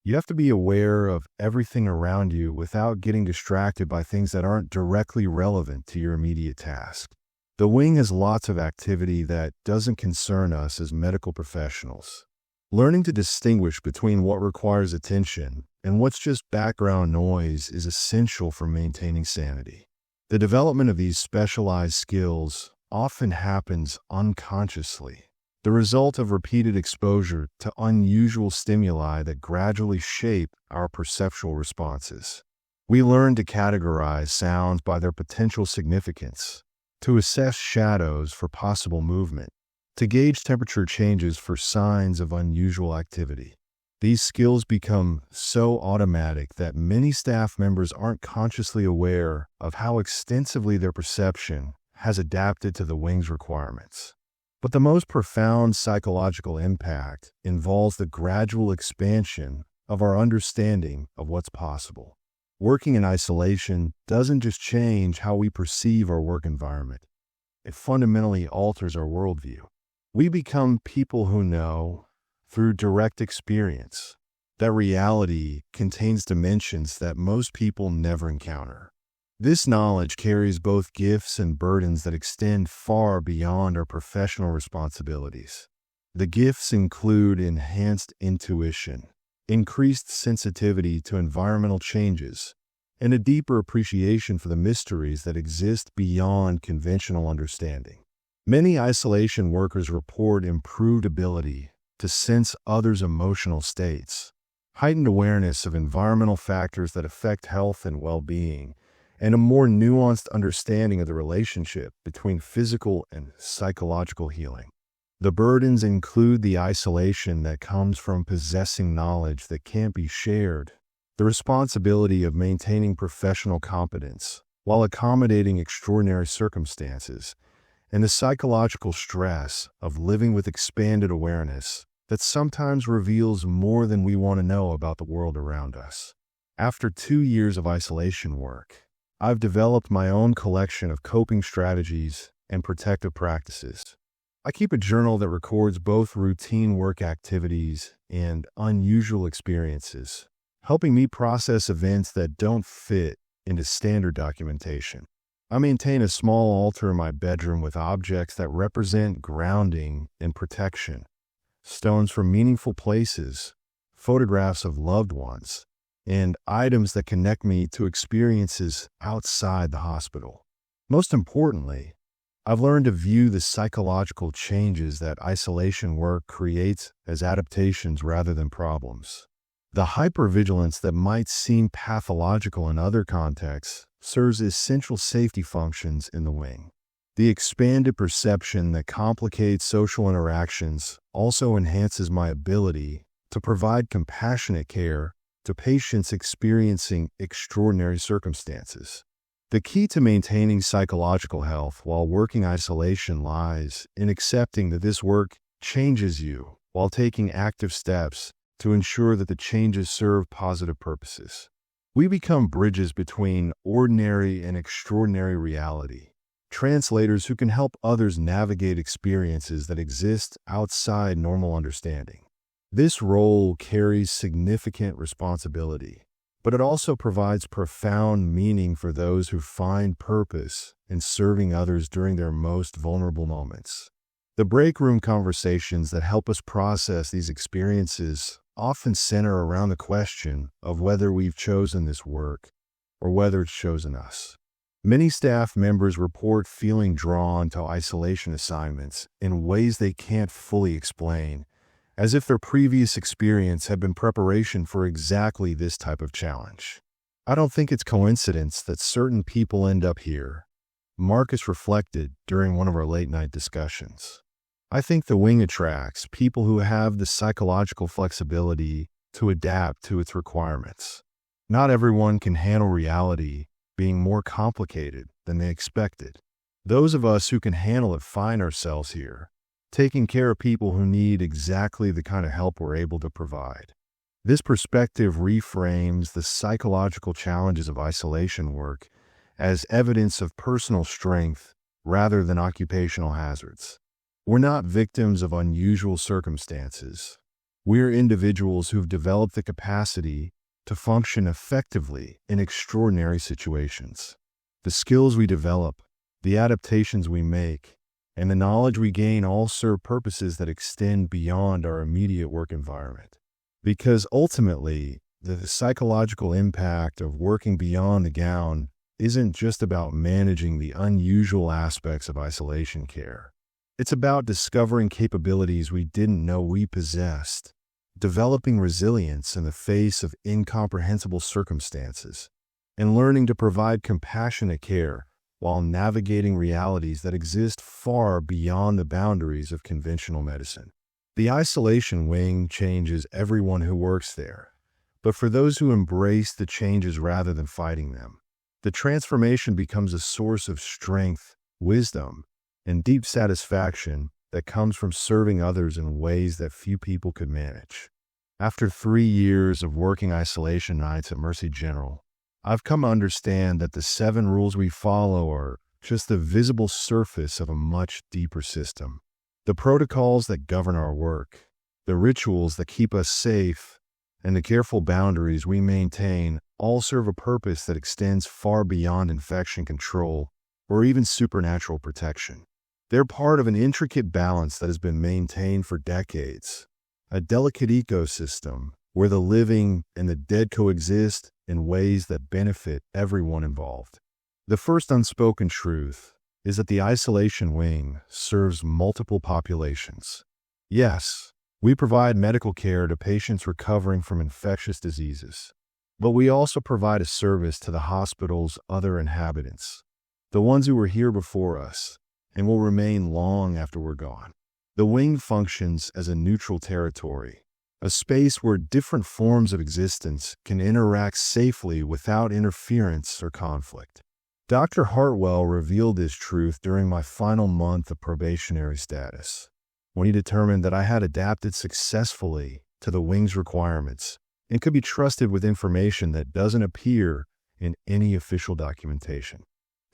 You have to be aware of everything around you without getting distracted by things that aren't directly relevant to your immediate task. The wing has lots of activity that doesn't concern us as medical professionals. Learning to distinguish between what requires attention and what's just background noise is essential for maintaining sanity. The development of these specialized skills often happens unconsciously, the result of repeated exposure to unusual stimuli that gradually shape our perceptual responses. We learn to categorize sounds by their potential significance, to assess shadows for possible movement, to gauge temperature changes for signs of unusual activity. These skills become so automatic that many staff members aren't consciously aware of how extensively their perception has adapted to the wing's requirements. But the most profound psychological impact involves the gradual expansion of our understanding of what's possible. Working in isolation doesn't just change how we perceive our work environment. It fundamentally alters our worldview. We become people who know, through direct experience, that reality contains dimensions that most people never encounter. This knowledge carries both gifts and burdens that extend far beyond our professional responsibilities. The gifts include enhanced intuition, increased sensitivity to environmental changes, and a deeper appreciation for the mysteries that exist beyond conventional understanding. Many isolation workers report improved ability to sense others' emotional states, heightened awareness of environmental factors that affect health and well-being, and a more nuanced understanding of the relationship between physical and psychological healing. The burdens include the isolation that comes from possessing knowledge that can't be shared, the responsibility of maintaining professional competence while accommodating extraordinary circumstances, and the psychological stress of living with expanded awareness that sometimes reveals more than we want to know about the world around us. After 2 years of isolation work, I've developed my own collection of coping strategies and protective practices. I keep a journal that records both routine work activities and unusual experiences, helping me process events that don't fit into standard documentation. I maintain a small altar in my bedroom with objects that represent grounding and protection, stones from meaningful places, photographs of loved ones, and items that connect me to experiences outside the hospital. Most importantly, I've learned to view the psychological changes that isolation work creates as adaptations rather than problems. The hypervigilance that might seem pathological in other contexts serves as central safety functions in the wing. The expanded perception that complicates social interactions also enhances my ability to provide compassionate care to patients experiencing extraordinary circumstances. The key to maintaining psychological health while working isolation lies in accepting that this work changes you while taking active steps to ensure that the changes serve positive purposes. We become bridges between ordinary and extraordinary reality, translators who can help others navigate experiences that exist outside normal understanding. This role carries significant responsibility, but it also provides profound meaning for those who find purpose in serving others during their most vulnerable moments. The break room conversations that help us process these experiences often center around the question of whether we've chosen this work or whether it's chosen us. Many staff members report feeling drawn to isolation assignments in ways they can't fully explain, as if their previous experience had been preparation for exactly this type of challenge. I don't think it's coincidence that certain people end up here, Marcus reflected during one of our late-night discussions. I think the wing attracts people who have the psychological flexibility to adapt to its requirements. Not everyone can handle reality being more complicated than they expected. Those of us who can handle it find ourselves here, taking care of people who need exactly the kind of help we're able to provide. This perspective reframes the psychological challenges of isolation work as evidence of personal strength rather than occupational hazards. We're not victims of unusual circumstances. We're individuals who've developed the capacity to function effectively in extraordinary situations. The skills we develop, the adaptations we make, and the knowledge we gain all serve purposes that extend beyond our immediate work environment. Because ultimately, the psychological impact of working beyond the gown isn't just about managing the unusual aspects of isolation care. It's about discovering capabilities we didn't know we possessed, developing resilience in the face of incomprehensible circumstances, and learning to provide compassionate care while navigating realities that exist far beyond the boundaries of conventional medicine. The isolation wing changes everyone who works there, but for those who embrace the changes rather than fighting them, the transformation becomes a source of strength, wisdom, and deep satisfaction that comes from serving others in ways that few people could manage. After 3 years of working isolation nights at Mercy General, I've come to understand that the 7 rules we follow are just the visible surface of a much deeper system. The protocols that govern our work, the rituals that keep us safe, and the careful boundaries we maintain all serve a purpose that extends far beyond infection control or even supernatural protection. They're part of an intricate balance that has been maintained for decades, a delicate ecosystem where the living and the dead coexist in ways that benefit everyone involved. The first unspoken truth is that the isolation wing serves multiple populations. Yes, we provide medical care to patients recovering from infectious diseases, but we also provide a service to the hospital's other inhabitants, the ones who were here before us and will remain long after we're gone. The wing functions as a neutral territory, a space where different forms of existence can interact safely without interference or conflict. Dr. Hartwell revealed this truth during my final month of probationary status, when he determined that I had adapted successfully to the wing's requirements and could be trusted with information that doesn't appear in any official documentation.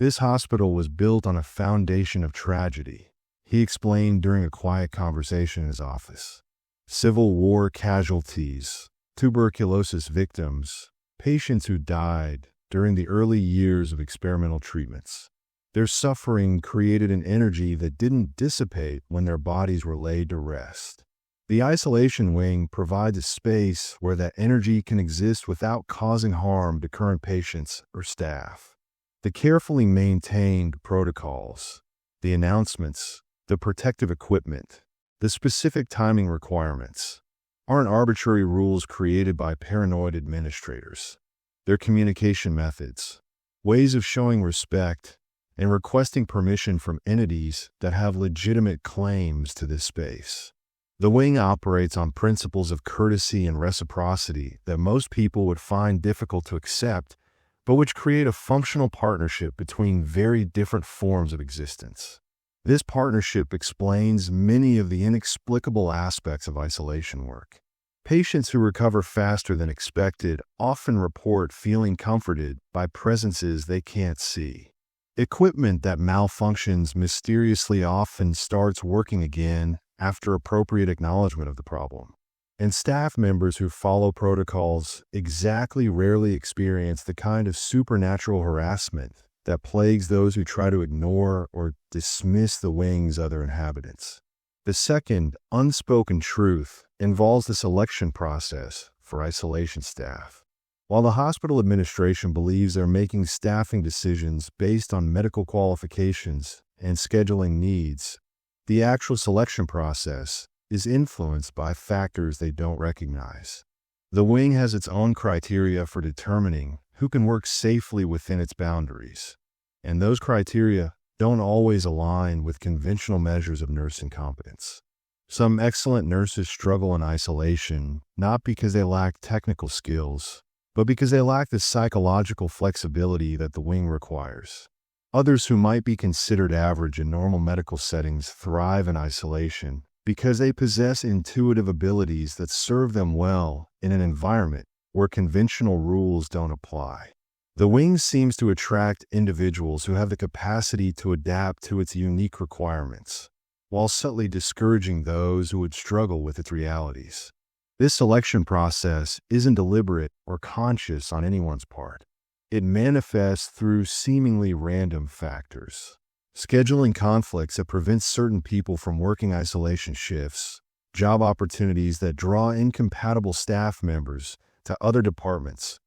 This hospital was built on a foundation of tragedy, he explained during a quiet conversation in his office. Civil War casualties, tuberculosis victims, patients who died during the early years of experimental treatments. Their suffering created an energy that didn't dissipate when their bodies were laid to rest. The isolation wing provides a space where that energy can exist without causing harm to current patients or staff. The carefully maintained protocols, the announcements, the protective equipment, the specific timing requirements aren't arbitrary rules created by paranoid administrators. They're communication methods, ways of showing respect, and requesting permission from entities that have legitimate claims to this space. The wing operates on principles of courtesy and reciprocity that most people would find difficult to accept, but which create a functional partnership between very different forms of existence. This partnership explains many of the inexplicable aspects of isolation work. Patients who recover faster than expected often report feeling comforted by presences they can't see. Equipment that malfunctions mysteriously often starts working again after appropriate acknowledgement of the problem. And staff members who follow protocols exactly rarely experience the kind of supernatural harassment that plagues those who try to ignore or dismiss the wing's other inhabitants. The second, unspoken truth involves the selection process for isolation staff. While the hospital administration believes they're making staffing decisions based on medical qualifications and scheduling needs, the actual selection process is influenced by factors they don't recognize. The wing has its own criteria for determining who can work safely within its boundaries, and those criteria don't always align with conventional measures of nursing competence. Some excellent nurses struggle in isolation not because they lack technical skills, but because they lack the psychological flexibility that the wing requires. Others who might be considered average in normal medical settings thrive in isolation because they possess intuitive abilities that serve them well in an environment where conventional rules don't apply. The wing seems to attract individuals who have the capacity to adapt to its unique requirements, while subtly discouraging those who would struggle with its realities. This selection process isn't deliberate or conscious on anyone's part. It manifests through seemingly random factors. Scheduling conflicts that prevent certain people from working isolation shifts, job opportunities that draw incompatible staff members to other departments,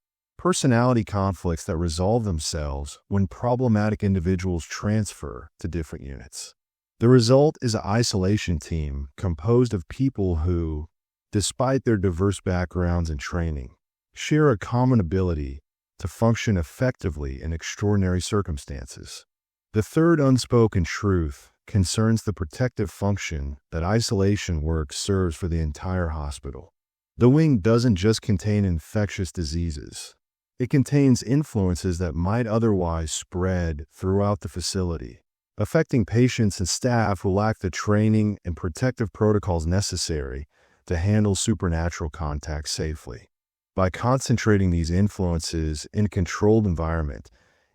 personality conflicts that resolve themselves when problematic individuals transfer to different units. The result is an isolation team composed of people who, despite their diverse backgrounds and training, share a common ability to function effectively in extraordinary circumstances. The third unspoken truth concerns the protective function that isolation work serves for the entire hospital. The wing doesn't just contain infectious diseases. It contains influences that might otherwise spread throughout the facility, affecting patients and staff who lack the training and protective protocols necessary to handle supernatural contact safely. By concentrating these influences in a controlled environment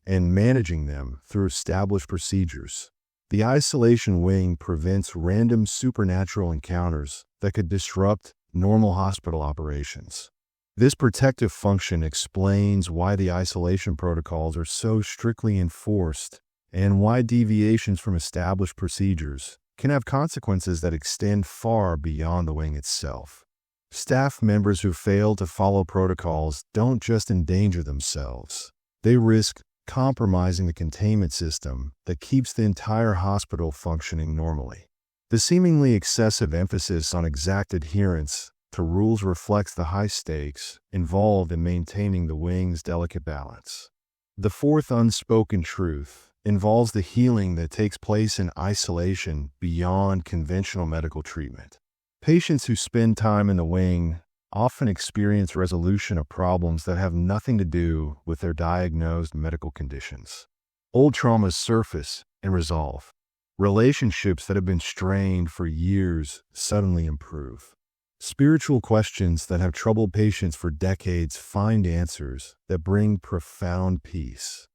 and managing them through established procedures, the isolation wing prevents random supernatural encounters that could disrupt normal hospital operations. This protective function explains why the isolation protocols are so strictly enforced and why deviations from established procedures can have consequences that extend far beyond the wing itself. Staff members who fail to follow protocols don't just endanger themselves. They risk compromising the containment system that keeps the entire hospital functioning normally. The seemingly excessive emphasis on exact adherence to rules reflects the high stakes involved in maintaining the wing's delicate balance. The fourth unspoken truth involves the healing that takes place in isolation beyond conventional medical treatment. Patients who spend time in the wing often experience resolution of problems that have nothing to do with their diagnosed medical conditions. Old traumas surface and resolve. Relationships that have been strained for years suddenly improve. Spiritual questions that have troubled patients for decades find answers that bring profound peace.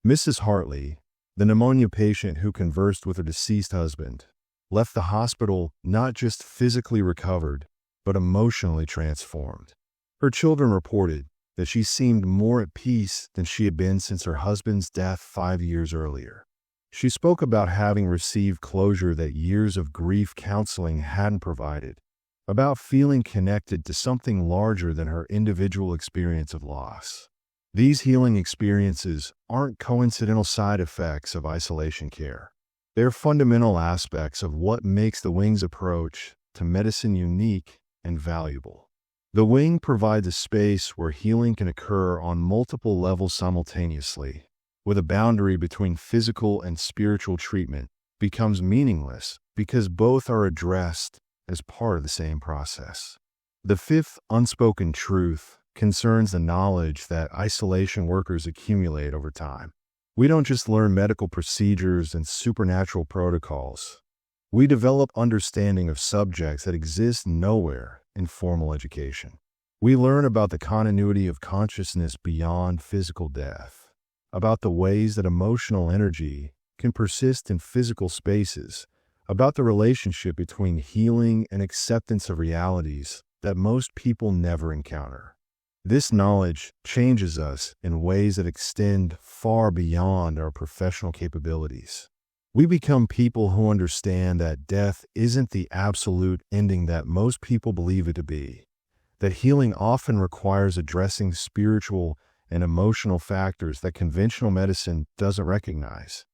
Mrs. Hartley, the pneumonia patient who conversed with her deceased husband, left the hospital not just physically recovered, but emotionally transformed. Her children reported that she seemed more at peace than she had been since her husband's death 5 years earlier. She spoke about having received closure that years of grief counseling hadn't provided, about feeling connected to something larger than her individual experience of loss. These healing experiences aren't coincidental side effects of isolation care. They're fundamental aspects of what makes the Wing's approach to medicine unique and valuable. The Wing provides a space where healing can occur on multiple levels simultaneously, where the boundary between physical and spiritual treatment becomes meaningless because both are addressed as part of the same process. The fifth unspoken truth concerns the knowledge that isolation workers accumulate over time. We don't just learn medical procedures and supernatural protocols. We develop understanding of subjects that exist nowhere in formal education. We learn about the continuity of consciousness beyond physical death, about the ways that emotional energy can persist in physical spaces, about the relationship between healing and acceptance of realities that most people never encounter. This knowledge changes us in ways that extend far beyond our professional capabilities. We become people who understand that death isn't the absolute ending that most people believe it to be, that healing often requires addressing spiritual and emotional factors that conventional medicine doesn't recognize,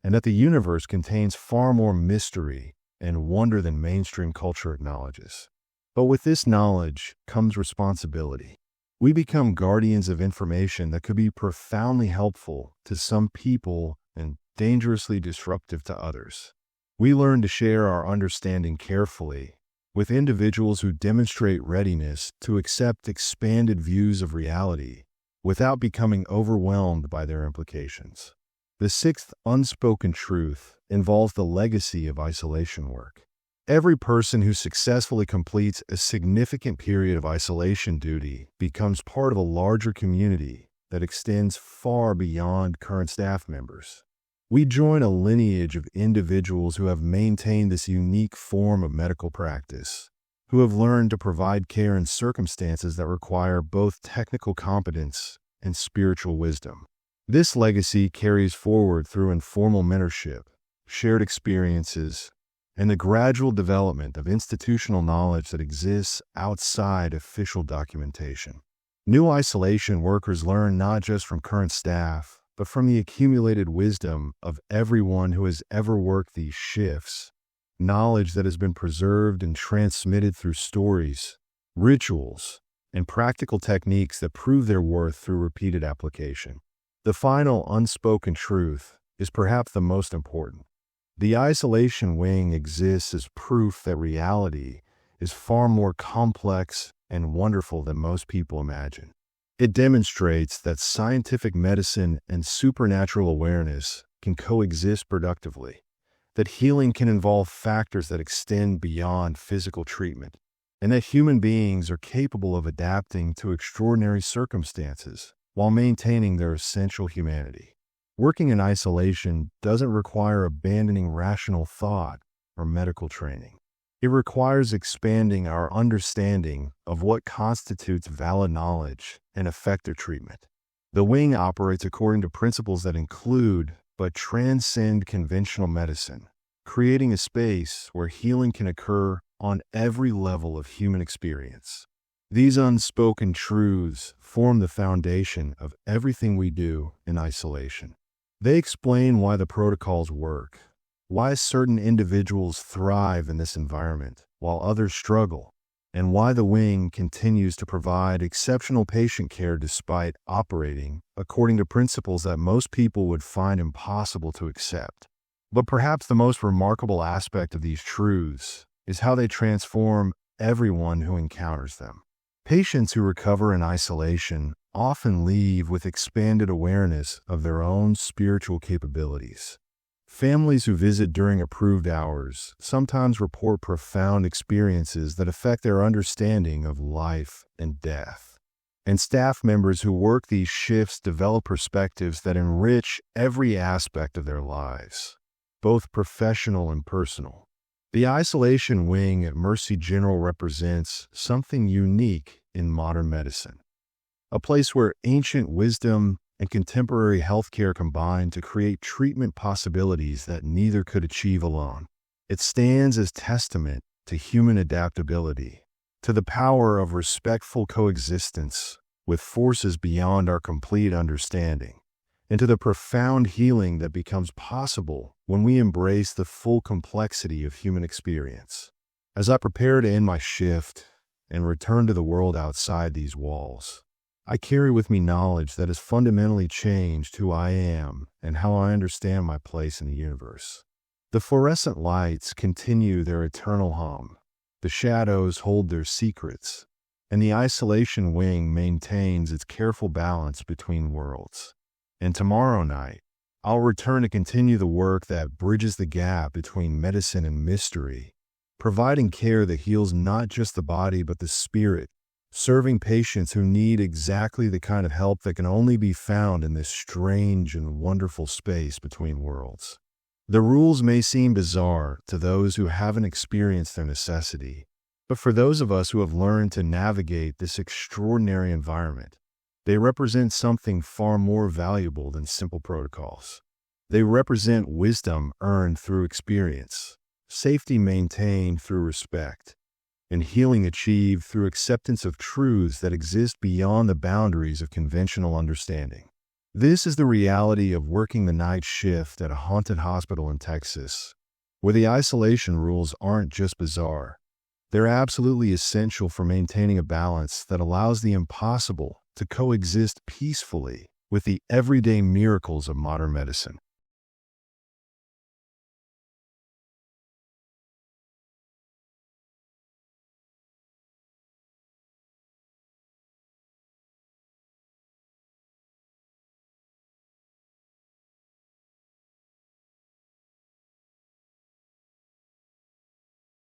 and that the universe contains far more mystery and wonder than mainstream culture acknowledges. But with this knowledge comes responsibility. We become guardians of information that could be profoundly helpful to some people and dangerously disruptive to others. We learn to share our understanding carefully with individuals who demonstrate readiness to accept expanded views of reality without becoming overwhelmed by their implications. The sixth unspoken truth involves the legacy of isolation work. Every person who successfully completes a significant period of isolation duty becomes part of a larger community that extends far beyond current staff members. We join a lineage of individuals who have maintained this unique form of medical practice, who have learned to provide care in circumstances that require both technical competence and spiritual wisdom. This legacy carries forward through informal mentorship, shared experiences, and the gradual development of institutional knowledge that exists outside official documentation. New isolation workers learn not just from current staff, but from the accumulated wisdom of everyone who has ever worked these shifts, knowledge that has been preserved and transmitted through stories, rituals, and practical techniques that prove their worth through repeated application. The final unspoken truth is perhaps the most important. The isolation wing exists as proof that reality is far more complex and wonderful than most people imagine. It demonstrates that scientific medicine and supernatural awareness can coexist productively, that healing can involve factors that extend beyond physical treatment, and that human beings are capable of adapting to extraordinary circumstances while maintaining their essential humanity. Working in isolation doesn't require abandoning rational thought or medical training. It requires expanding our understanding of what constitutes valid knowledge and effective treatment. The wing operates according to principles that include but transcend conventional medicine, creating a space where healing can occur on every level of human experience. These unspoken truths form the foundation of everything we do in isolation. They explain why the protocols work, why certain individuals thrive in this environment while others struggle, and why the wing continues to provide exceptional patient care despite operating according to principles that most people would find impossible to accept. But perhaps the most remarkable aspect of these truths is how they transform everyone who encounters them. Patients who recover in isolation often leave with expanded awareness of their own spiritual capabilities. Families who visit during approved hours sometimes report profound experiences that affect their understanding of life and death. And staff members who work these shifts develop perspectives that enrich every aspect of their lives, both professional and personal. The isolation wing at Mercy General represents something unique in modern medicine, a place where ancient wisdom and contemporary healthcare combine to create treatment possibilities that neither could achieve alone. It stands as testament to human adaptability, to the power of respectful coexistence with forces beyond our complete understanding, and to the profound healing that becomes possible when we embrace the full complexity of human experience. As I prepare to end my shift and return to the world outside these walls, I carry with me knowledge that has fundamentally changed who I am and how I understand my place in the universe. The fluorescent lights continue their eternal hum, the shadows hold their secrets, and the isolation wing maintains its careful balance between worlds. And tomorrow night, I'll return to continue the work that bridges the gap between medicine and mystery, providing care that heals not just the body but the spirit, serving patients who need exactly the kind of help that can only be found in this strange and wonderful space between worlds. The rules may seem bizarre to those who haven't experienced their necessity, but for those of us who have learned to navigate this extraordinary environment, they represent something far more valuable than simple protocols. They represent wisdom earned through experience, safety maintained through respect, and healing achieved through acceptance of truths that exist beyond the boundaries of conventional understanding. This is the reality of working the night shift at a haunted hospital in Texas, where the isolation rules aren't just bizarre. They're absolutely essential for maintaining a balance that allows the impossible to coexist peacefully with the everyday miracles of modern medicine.